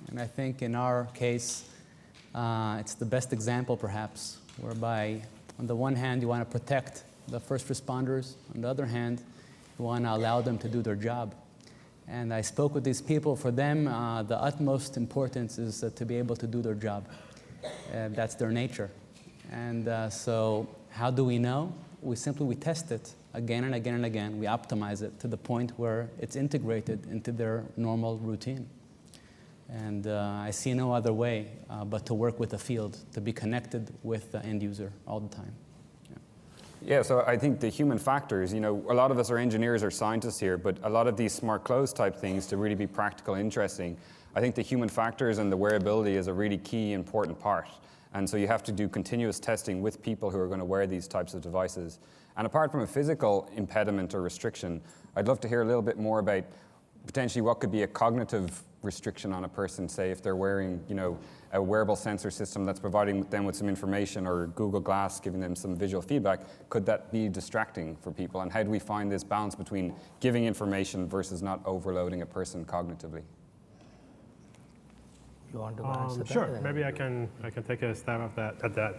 and I think in our case, it's the best example perhaps, whereby on the one hand you want to protect the first responders, on the other hand you want to allow them to do their job. And I spoke with these people. For them, the utmost importance is to be able to do their job. That's their nature. And so how do we know? We test it again and again and again. We optimize it to the point where it's integrated into their normal routine. And I see no other way but to work with the field, to be connected with the end user all the time. Yeah, so I think the human factors, a lot of us are engineers or scientists here, but a lot of these smart clothes type things to really be practical and interesting, I think the human factors and the wearability is a really key important part. And so you have to do continuous testing with people who are going to wear these types of devices. And apart from a physical impediment or restriction, I'd love to hear a little bit more about potentially what could be a cognitive restriction on a person, say if they're wearing, a wearable sensor system that's providing them with some information, or Google Glass giving them some visual feedback. Could that be distracting for people? And how do we find this balance between giving information versus not overloading a person cognitively? You want to answer that? Sure. Maybe I can take a stab at that.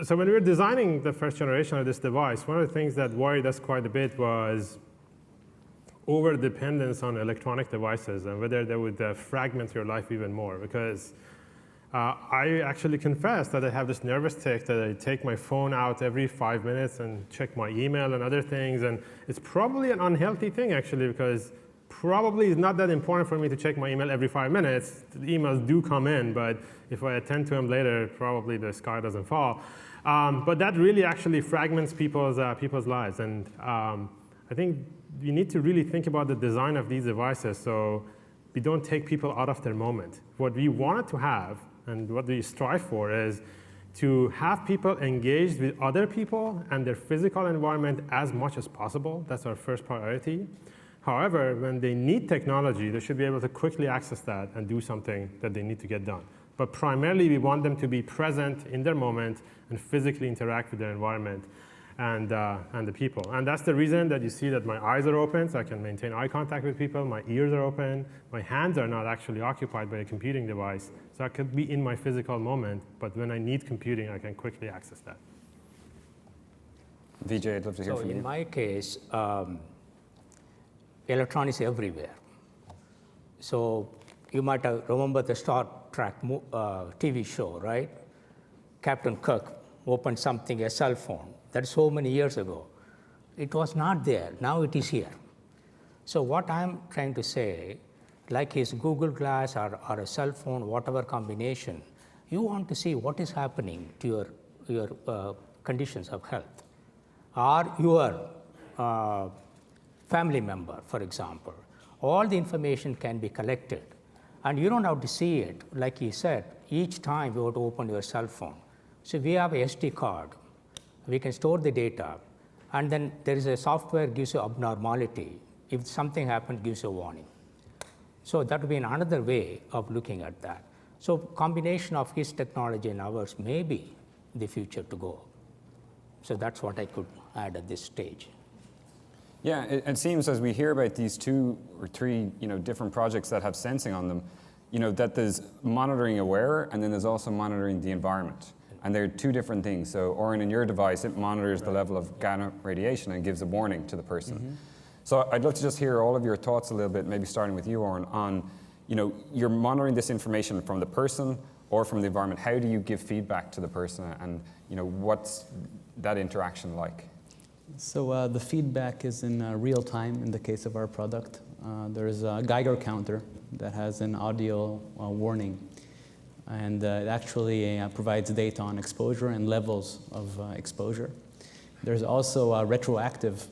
So when we were designing the first generation of this device, one of the things that worried us quite a bit was over-dependence on electronic devices and whether they would fragment your life even more. Because I actually confess that I have this nervous tick that I take my phone out every 5 minutes and check my email and other things. And it's probably an unhealthy thing, actually, because probably it's not that important for me to check my email every 5 minutes. The emails do come in, but if I attend to them later, probably the sky doesn't fall. But that really actually fragments people's lives. And I think you need to really think about the design of these devices so we don't take people out of their moment. What we wanted to have and what we strive for is to have people engaged with other people and their physical environment as much as possible. That's our first priority. However, when they need technology, they should be able to quickly access that and do something that they need to get done. But primarily, we want them to be present in their moment and physically interact with their environment and the people. And that's the reason that you see that my eyes are open, so I can maintain eye contact with people. My ears are open. My hands are not actually occupied by a computing device, so I could be in my physical moment. But when I need computing, I can quickly access that. Vijay, I'd love to hear from you. So in my case, electronics everywhere. So you might remember the Star Trek TV show, right? Captain Kirk opened something, a cell phone. That's so many years ago. It was not there. Now it is here. So what I'm trying to say, like his Google Glass or a cell phone, whatever combination, you want to see what is happening to your conditions of health, or your family member, for example. All the information can be collected, and you don't have to see it. Like he said, each time you have to open your cell phone. So we have a SD card. We can store the data, and then there is a software gives you abnormality. If something happens, gives you a warning. So that would be another way of looking at that. So combination of his technology and ours may be the future to go. So that's what I could add at this stage. Yeah, it seems as we hear about these 2 or 3, different projects that have sensing on them, that there's monitoring a wearer, and then there's also monitoring the environment. And they're 2 different things. So Oren, in your device, it monitors the level of gamma radiation and gives a warning to the person. Mm-hmm. So I'd love to just hear all of your thoughts a little bit, maybe starting with you, Oren, on, you're monitoring this information from the person or from the environment. How do you give feedback to the person, and what's that interaction like? So the feedback is in real time in the case of our product. There's a Geiger counter that has an audio warning, and it actually provides data on exposure and levels of exposure. There's also a retroactive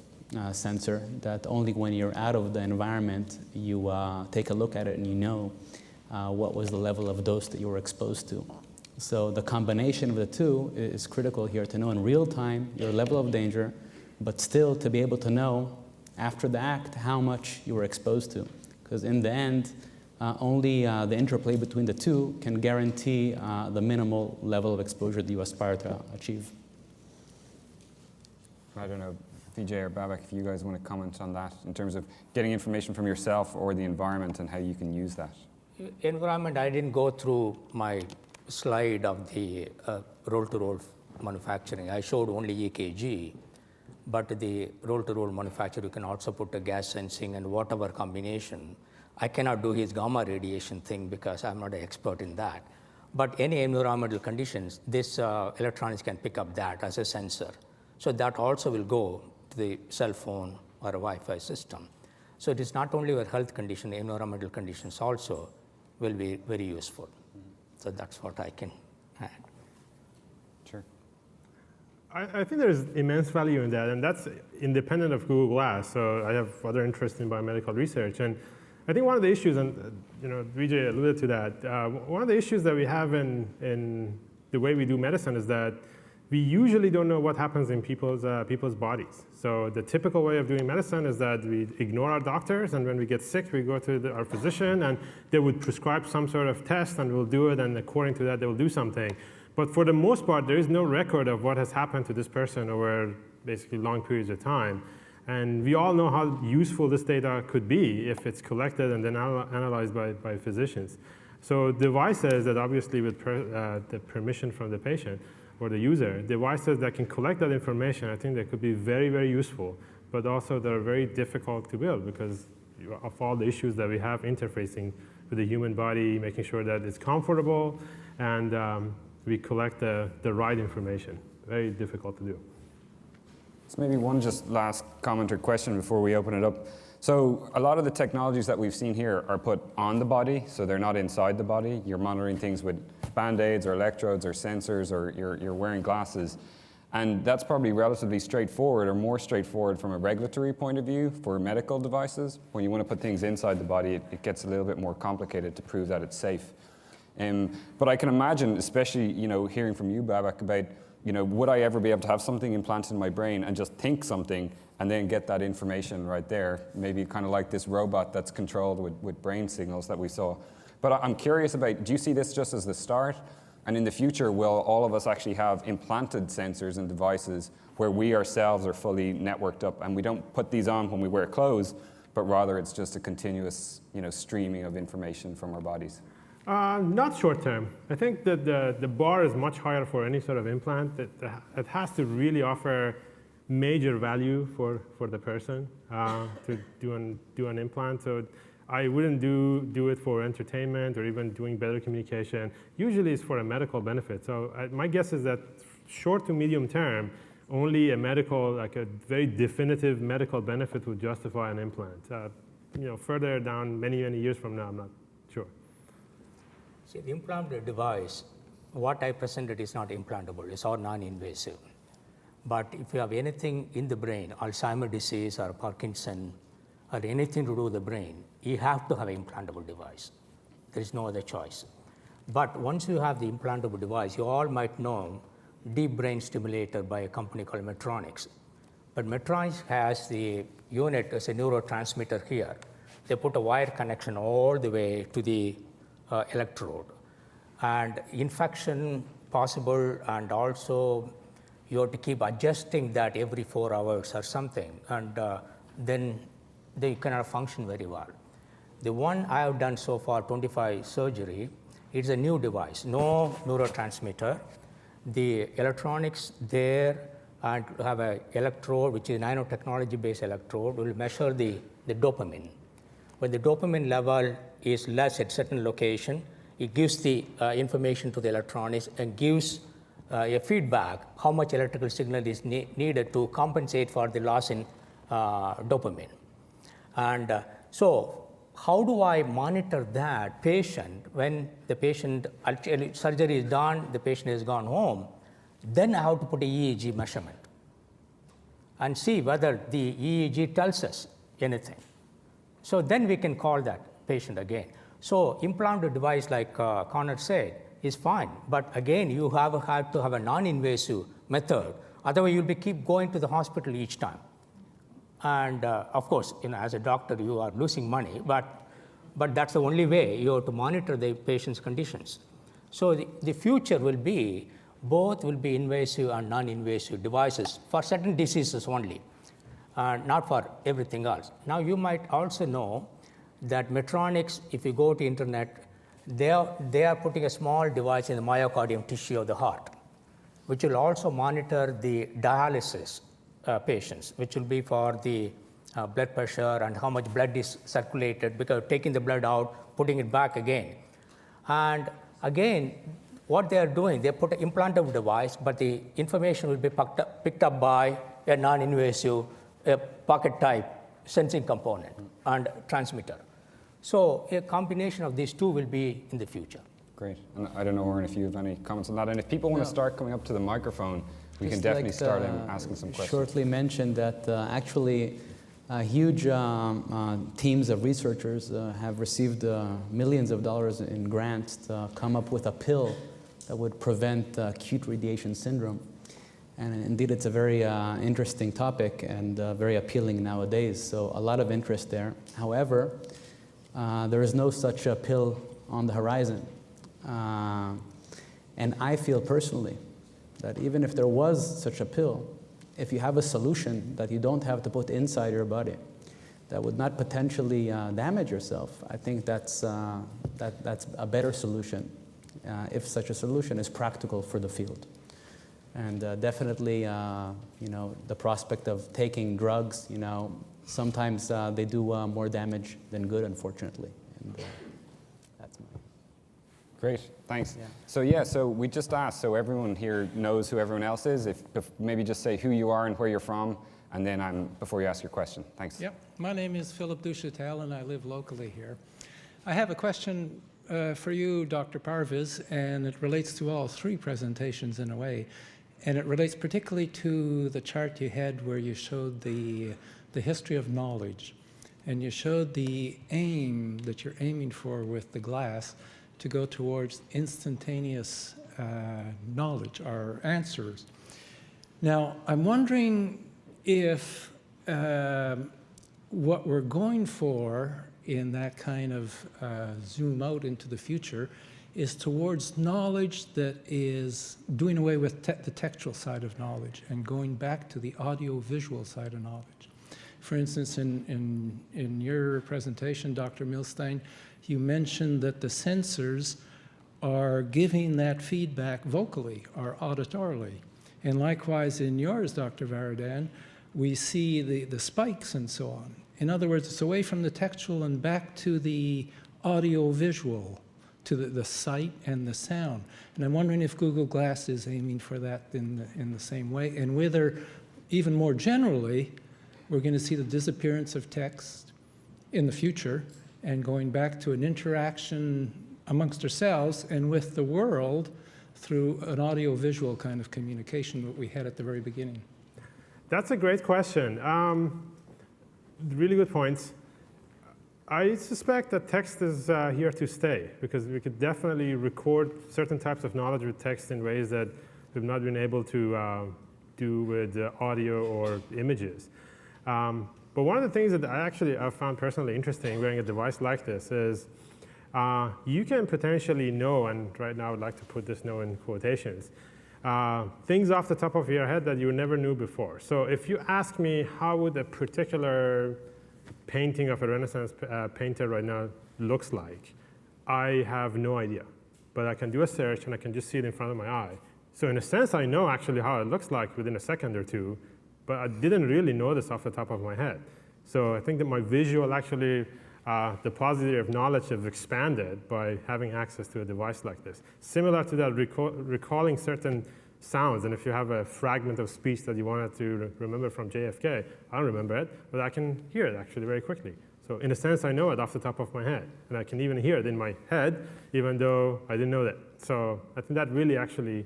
sensor that only when you're out of the environment, you take a look at it and you know what was the level of dose that you were exposed to. So the combination of the 2 is critical here, to know in real time your level of danger, but still to be able to know after the act how much you were exposed to. Because in the end, only the interplay between the 2 can guarantee the minimal level of exposure that you aspire to achieve. I don't know, Vijay or Babak, if you guys want to comment on that in terms of getting information from yourself or the environment and how you can use that. Environment, I didn't go through my slide of the roll-to-roll manufacturing. I showed only EKG, but the roll-to-roll manufacturer, you can also put a gas sensing and whatever combination. I cannot do his gamma radiation thing because I'm not an expert in that. But any environmental conditions, this electronics can pick up that as a sensor. So that also will go to the cell phone or a Wi-Fi system. So it is not only your health condition, environmental conditions also will be very useful. So that's what I can add. Sure. I think there's immense value in that, and that's independent of Google Glass. So I have other interest in biomedical research, and I think one of the issues, and Vijay alluded to that, one of the issues that we have in the way we do medicine is that we usually don't know what happens in people's bodies. So the typical way of doing medicine is that we ignore our doctors, and when we get sick, we go to our physician, and they would prescribe some sort of test, and we'll do it, and according to that, they will do something. But for the most part, there is no record of what has happened to this person over basically long periods of time. And we all know how useful this data could be if it's collected and then analyzed by physicians. So devices that obviously with the permission from the patient or the user, devices that can collect that information, I think they could be very, very useful, but also they're very difficult to build because of all the issues that we have interfacing with the human body, making sure that it's comfortable, and we collect the right information. Very difficult to do. So maybe one just last comment or question before we open it up. So a lot of the technologies that we've seen here are put on the body, so they're not inside the body. You're monitoring things with Band-Aids or electrodes or sensors, or you're wearing glasses. And that's probably relatively straightforward, or more straightforward from a regulatory point of view for medical devices. When you want to put things inside the body, it gets a little bit more complicated to prove that it's safe. But I can imagine, especially hearing from you, Babak, about would I ever be able to have something implanted in my brain and just think something and then get that information right there? Maybe kind of like this robot that's controlled with brain signals that we saw. But I'm curious about, do you see this just as the start? And in the future, will all of us actually have implanted sensors and devices where we ourselves are fully networked up and we don't put these on when we wear clothes, but rather it's just a continuous streaming of information from our bodies? Not short term. I think that the bar is much higher for any sort of implant. It has to really offer major value for the person to do an implant. So I wouldn't do it for entertainment or even doing better communication. Usually it's for a medical benefit. So my guess is that short to medium term, only a medical, like a very definitive medical benefit would justify an implant. further down, many years from now, I'm not sure. See, the implantable device, what I presented is not implantable, it's all non-invasive. But if you have anything in the brain, Alzheimer's disease or Parkinson, or anything to do with the brain, you have to have an implantable device. There is no other choice. But once you have the implantable device, you all might know deep brain stimulator by a company called Medtronic. But Medtronic has the unit as a neurotransmitter here. They put a wire connection all the way to the electrode. And infection possible, and also you have to keep adjusting that every 4 hours or something, and then they cannot function very well. The one I have done so far, 25 surgery, it's a new device, no neurotransmitter. The electronics there, and have an electrode, which is nanotechnology-based electrode, will measure the dopamine. When the dopamine level is less at certain location, it gives the information to the electronics and gives a feedback how much electrical signal is needed to compensate for the loss in dopamine. And so how do I monitor that patient when the patient, actually surgery is done, the patient has gone home? Then I have to put a EEG measurement and see whether the EEG tells us anything. So then we can call that patient again. So implanted device, like Conor said, is fine. But again, you have to have a non-invasive method. Otherwise, you'll keep going to the hospital each time. And of course, as a doctor, you are losing money, but that's the only way you have to monitor the patient's conditions. So the future will be, both will be invasive and non-invasive devices for certain diseases only, not for everything else. Now, you might also know that Medtronic, if you go to internet, they are putting a small device in the myocardium tissue of the heart, which will also monitor the dialysis patients, which will be for the blood pressure and how much blood is circulated, because taking the blood out, putting it back again. And again, what they are doing, they put an implantable device, but the information will be picked up by a non-invasive pocket type sensing component and transmitter. So a combination of these two will be in the future. Great. And I don't know, Oren, if you have any comments on that. And if people want to start coming up to the microphone, we can definitely start asking some questions. Shortly mentioned that actually huge teams of researchers have received millions of dollars in grants to come up with a pill that would prevent acute radiation syndrome. And indeed, it's a very interesting topic and very appealing nowadays. So a lot of interest there. However, there is no such a pill on the horizon. And I feel personally that even if there was such a pill, if you have a solution that you don't have to put inside your body, that would not potentially damage yourself, I think that's a better solution, if such a solution is practical for the field. And definitely, the prospect of taking drugs, sometimes they do more damage than good, unfortunately. And that's my... Great, thanks. Yeah. So we just asked, so everyone here knows who everyone else is. If maybe just say who you are and where you're from, and then before you ask your question. Thanks. Yep, my name is Philip Duchatel, and I live locally here. I have a question for you, Dr. Parviz, and it relates to all three presentations in a way. And it relates particularly to the chart you had where you showed the history of knowledge. And you showed the aim that you're aiming for with the glass to go towards instantaneous knowledge or answers. Now, I'm wondering if what we're going for in that kind of zoom out into the future is towards knowledge that is doing away with the textual side of knowledge and going back to the audio-visual side of knowledge. For instance, in your presentation, Dr. Milstein, you mentioned that the sensors are giving that feedback vocally or auditorily. And likewise in yours, Dr. Varadan, we see the spikes and so on. In other words, it's away from the textual and back to the audio-visual, to the sight and the sound. And I'm wondering if Google Glass is aiming for that in the same way, and whether, even more generally, we're going to see the disappearance of text in the future and going back to an interaction amongst ourselves and with the world through an audio-visual kind of communication that we had at the very beginning? That's a great question. Really good points. I suspect that text is here to stay, because we could definitely record certain types of knowledge with text in ways that we've not been able to do with audio or images. But one of the things that I've found personally interesting wearing a device like this is you can potentially know, and right now I would like to put this "know" in quotations, things off the top of your head that you never knew before. So if you ask me how would a particular painting of a Renaissance painter right now looks like, I have no idea. But I can do a search and I can just see it in front of my eye. So in a sense, I know actually how it looks like within a second or two, but I didn't really know this off the top of my head. So I think that my visual actually, the paucity of knowledge have expanded by having access to a device like this. Similar to that, recalling certain sounds, and if you have a fragment of speech that you wanted to remember from JFK, I don't remember it, but I can hear it actually very quickly. So in a sense, I know it off the top of my head, and I can even hear it in my head, even though I didn't know that. So I think that really actually,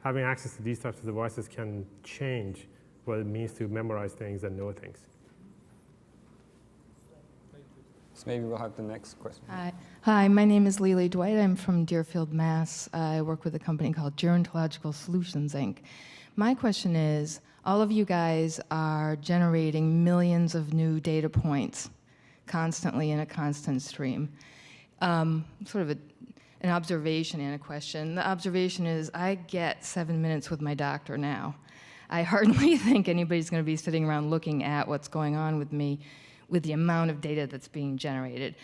having access to these types of devices can change what it means to memorize things and know things. So maybe we'll have the next question. Hi, my name is Lily Dwight. I'm from Deerfield, Mass. I work with a company called Gerontological Solutions, Inc. My question is, all of you guys are generating millions of new data points constantly in a constant stream. Sort of an observation and a question. The observation is, I get 7 minutes with my doctor now. I hardly think anybody's going to be sitting around looking at what's going on with me with the amount of data that's being generated.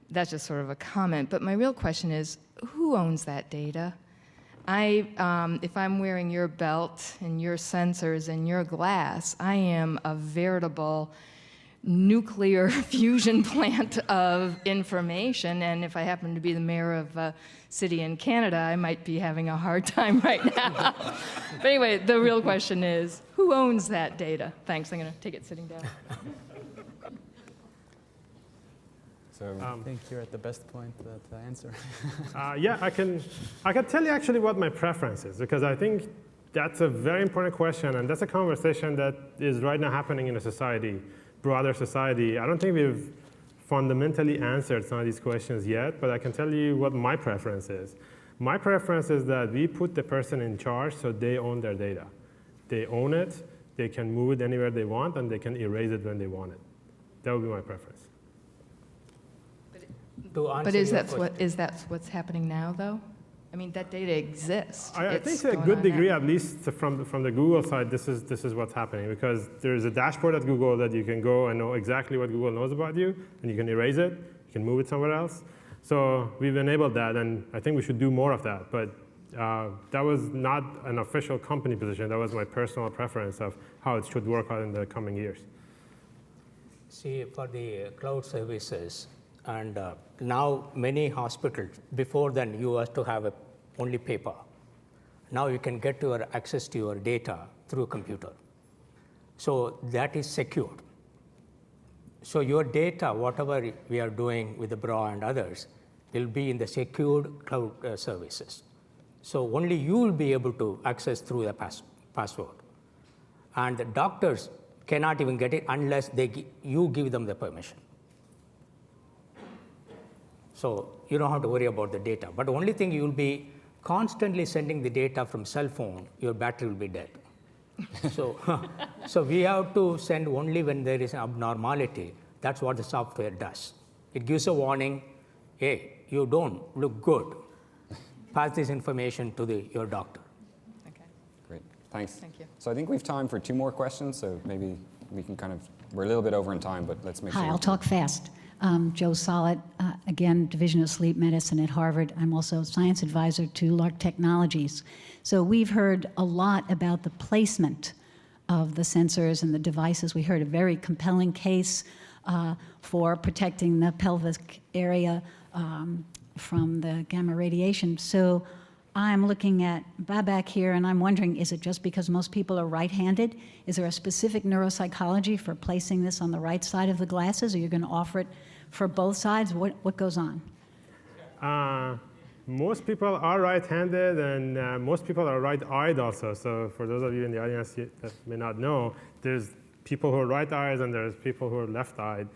That's just sort of a comment. But my real question is, who owns that data? If I'm wearing your belt and your sensors and your glass, I am a veritable nuclear fusion plant of information. And if I happen to be the mayor of a city in Canada, I might be having a hard time right now. But anyway, the real question is, who owns that data? Thanks, I'm going to take it sitting down. So I think you're at the best point to answer. Yeah, I can tell you actually what my preference is, because I think that's a very important question, and that's a conversation that is right now happening in a society, broader society. I don't think we've fundamentally answered some of these questions yet, but I can tell you what my preference is. My preference is that we put the person in charge so they own their data. They own it, they can move it anywhere they want, and they can erase it when they want it. That would be my preference. But is that what's happening now, though? I mean, that data exists. I think to a good degree, at least from the Google side, this is what's happening, because there's a dashboard at Google that you can go and know exactly what Google knows about you, and you can erase it, you can move it somewhere else. So we've enabled that, and I think we should do more of that. But that was not an official company position. That was my personal preference of how it should work out in the coming years. See, for the cloud services, and now many hospitals, before then you used to have only paper. Now you can get your access to your data through a computer. So that is secured. So your data, whatever we are doing with the BRA and others, will be in the secured cloud services. So only you will be able to access through the password. And the doctors cannot even get it unless you give them the permission. So you don't have to worry about the data. But the only thing, you will be constantly sending the data from cell phone, your battery will be dead. So we have to send only when there is an abnormality. That's what the software does. It gives a warning, hey, you don't look good. Pass this information to your doctor. Okay. Great, thanks. Thank you. So I think we have time for 2 more questions, so maybe we can we're a little bit over in time, but let's make sure. Hi, I'll talk fast. Joe Solid, again, Division of Sleep Medicine at Harvard. I'm also science advisor to Lark Technologies. So we've heard a lot about the placement of the sensors and the devices. We heard a very compelling case for protecting the pelvic area from the gamma radiation. So I'm looking at Babak here, and I'm wondering, is it just because most people are right-handed? Is there a specific neuropsychology for placing this on the right side of the glasses, or you're going to offer it for both sides? What goes on? Most people are right-handed, and most people are right-eyed also. So for those of you in the audience that may not know, there's people who are right-eyed and there's people who are left-eyed.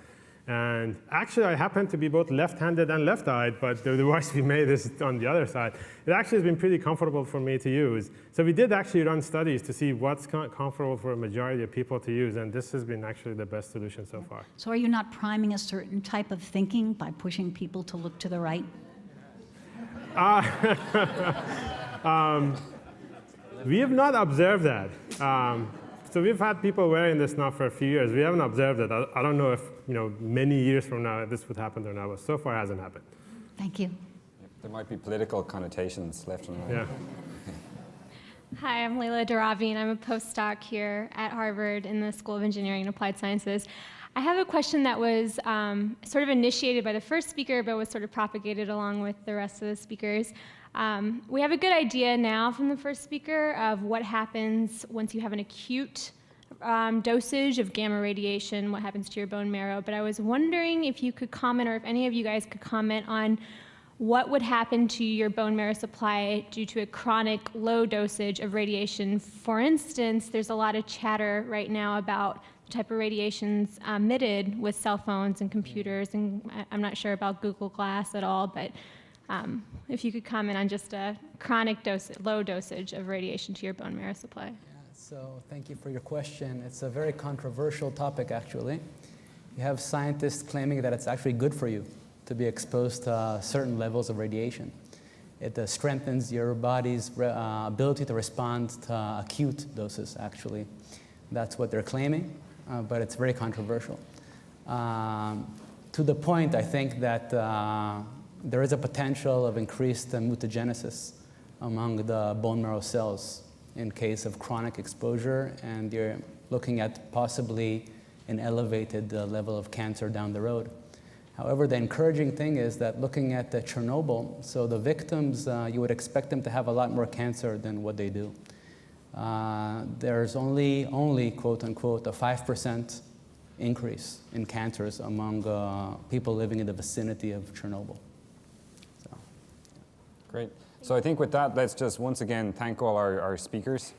And actually, I happen to be both left-handed and left-eyed, but the device we made is on the other side. It actually has been pretty comfortable for me to use. So we did actually run studies to see what's comfortable for a majority of people to use, and this has been actually the best solution so far. So are you not priming a certain type of thinking by pushing people to look to the right? We have not observed that. So we've had people wearing this now for a few years. We haven't observed it. I don't know if many years from now this would happen or not, but so far it hasn't happened. Thank you. There might be political connotations left and right. Yeah. Hi, I'm Leila Daravi, and I'm a postdoc here at Harvard in the School of Engineering and Applied Sciences. I have a question that was sort of initiated by the first speaker, but was sort of propagated along with the rest of the speakers. We have a good idea now from the first speaker of what happens once you have an acute dosage of gamma radiation, what happens to your bone marrow. But I was wondering if you could comment, or if any of you guys could comment on what would happen to your bone marrow supply due to a chronic low dosage of radiation. For instance, there's a lot of chatter right now about the type of radiations emitted with cell phones and computers, and I'm not sure about Google Glass at all, but if you could comment on just a chronic low dosage of radiation to your bone marrow supply. Yeah, so thank you for your question. It's a very controversial topic, actually. You have scientists claiming that it's actually good for you to be exposed to certain levels of radiation. It strengthens your body's ability to respond to acute doses, actually. That's what they're claiming, but it's very controversial. To the point, I think that there is a potential of increased mutagenesis among the bone marrow cells in case of chronic exposure, and you're looking at possibly an elevated level of cancer down the road. However, the encouraging thing is that looking at Chernobyl, so the victims, you would expect them to have a lot more cancer than what they do. There's only quote unquote, a 5% increase in cancers among people living in the vicinity of Chernobyl. So. Great. So I think with that, let's just once again thank all our speakers.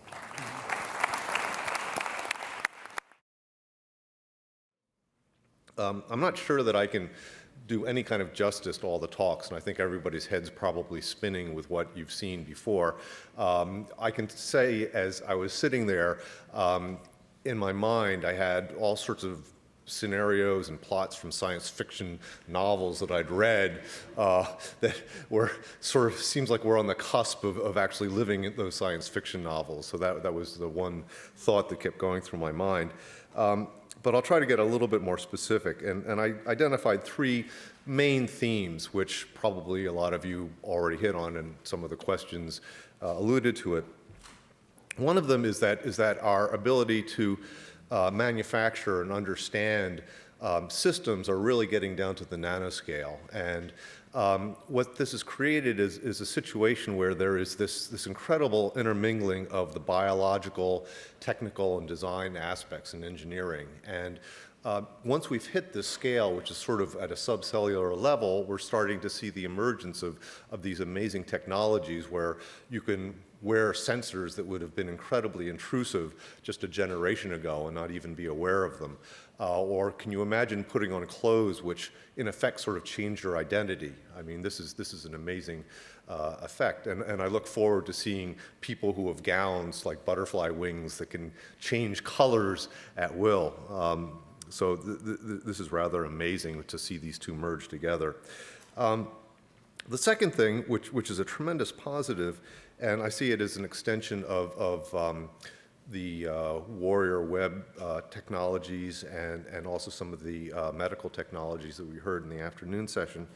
I'm not sure that I can do any kind of justice to all the talks, and I think everybody's head's probably spinning with what you've seen before. I can say, as I was sitting there, in my mind, I had all sorts of scenarios and plots from science fiction novels that I'd read that were sort of, seems like we're on the cusp of actually living in those science fiction novels. So that was the one thought that kept going through my mind. But I'll try to get a little bit more specific. And I identified three main themes, which probably a lot of you already hit on, and some of the questions alluded to it. One of them is that our ability to manufacture and understand systems are really getting down to the nanoscale. And what this has created is a situation where there is this incredible intermingling of the biological, technical, and design aspects in engineering. And once we've hit this scale, which is sort of at a subcellular level, we're starting to see the emergence of these amazing technologies where you can wear sensors that would have been incredibly intrusive just a generation ago and not even be aware of them. Or can you imagine putting on clothes which in effect sort of change your identity? I mean, this is an amazing effect. And I look forward to seeing people who have gowns like butterfly wings that can change colors at will. So this is rather amazing to see these two merge together. The second thing, which is a tremendous positive, and I see it as an extension of the Warrior Web technologies and also some of the medical technologies that we heard in the afternoon session,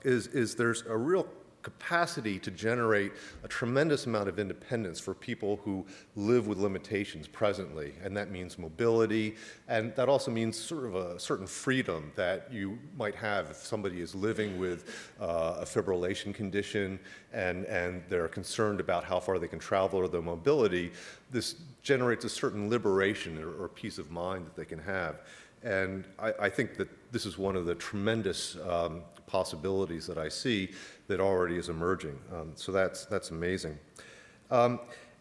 is there's a real capacity to generate a tremendous amount of independence for people who live with limitations presently. And that means mobility, and that also means sort of a certain freedom that you might have if somebody is living with a fibrillation condition and they're concerned about how far they can travel or their mobility. This generates a certain liberation or peace of mind that they can have. And I think that this is one of the tremendous possibilities that I see that already is emerging. So that's amazing.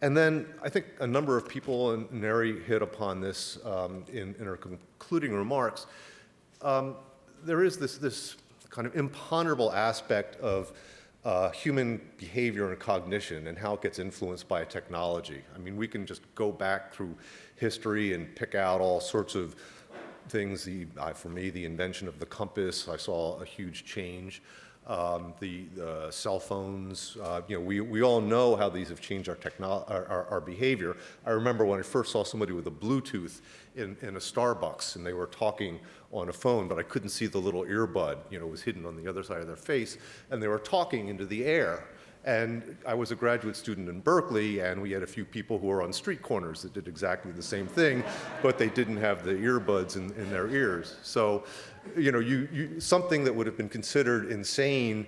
And then I think a number of people, and Neri hit upon this in her concluding remarks, there is this kind of imponderable aspect of human behavior and cognition and how it gets influenced by technology. I mean, we can just go back through history and pick out all sorts of things. For me, the invention of the compass, I saw a huge change. The cell phones, we all know how these have changed our behavior. I remember when I first saw somebody with a Bluetooth in a Starbucks, and they were talking on a phone, but I couldn't see the little earbud. It was hidden on the other side of their face, and they were talking into the air. And I was a graduate student in Berkeley, and we had a few people who were on street corners that did exactly the same thing, but they didn't have the earbuds in their ears. So, something that would have been considered insane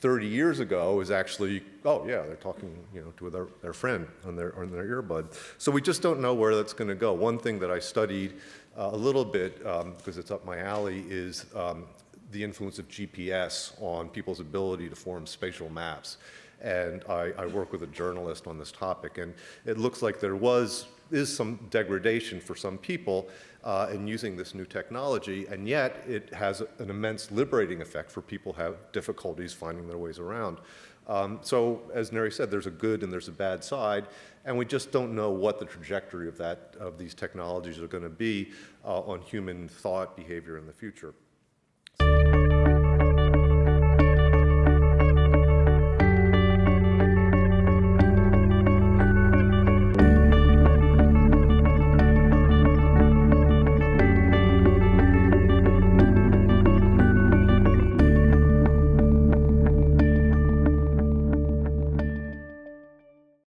30 years ago is actually, oh yeah, they're talking, to their friend on their earbud. So we just don't know where that's going to go. One thing that I studied a little bit, because it's up my alley, is the influence of GPS on people's ability to form spatial maps. And I work with a journalist on this topic, and it looks like there is some degradation for some people in using this new technology, and yet it has an immense liberating effect for people who have difficulties finding their ways around. So, as Neri said, there's a good and there's a bad side, and we just don't know what the trajectory of these technologies are going to be on human thought, behavior in the future.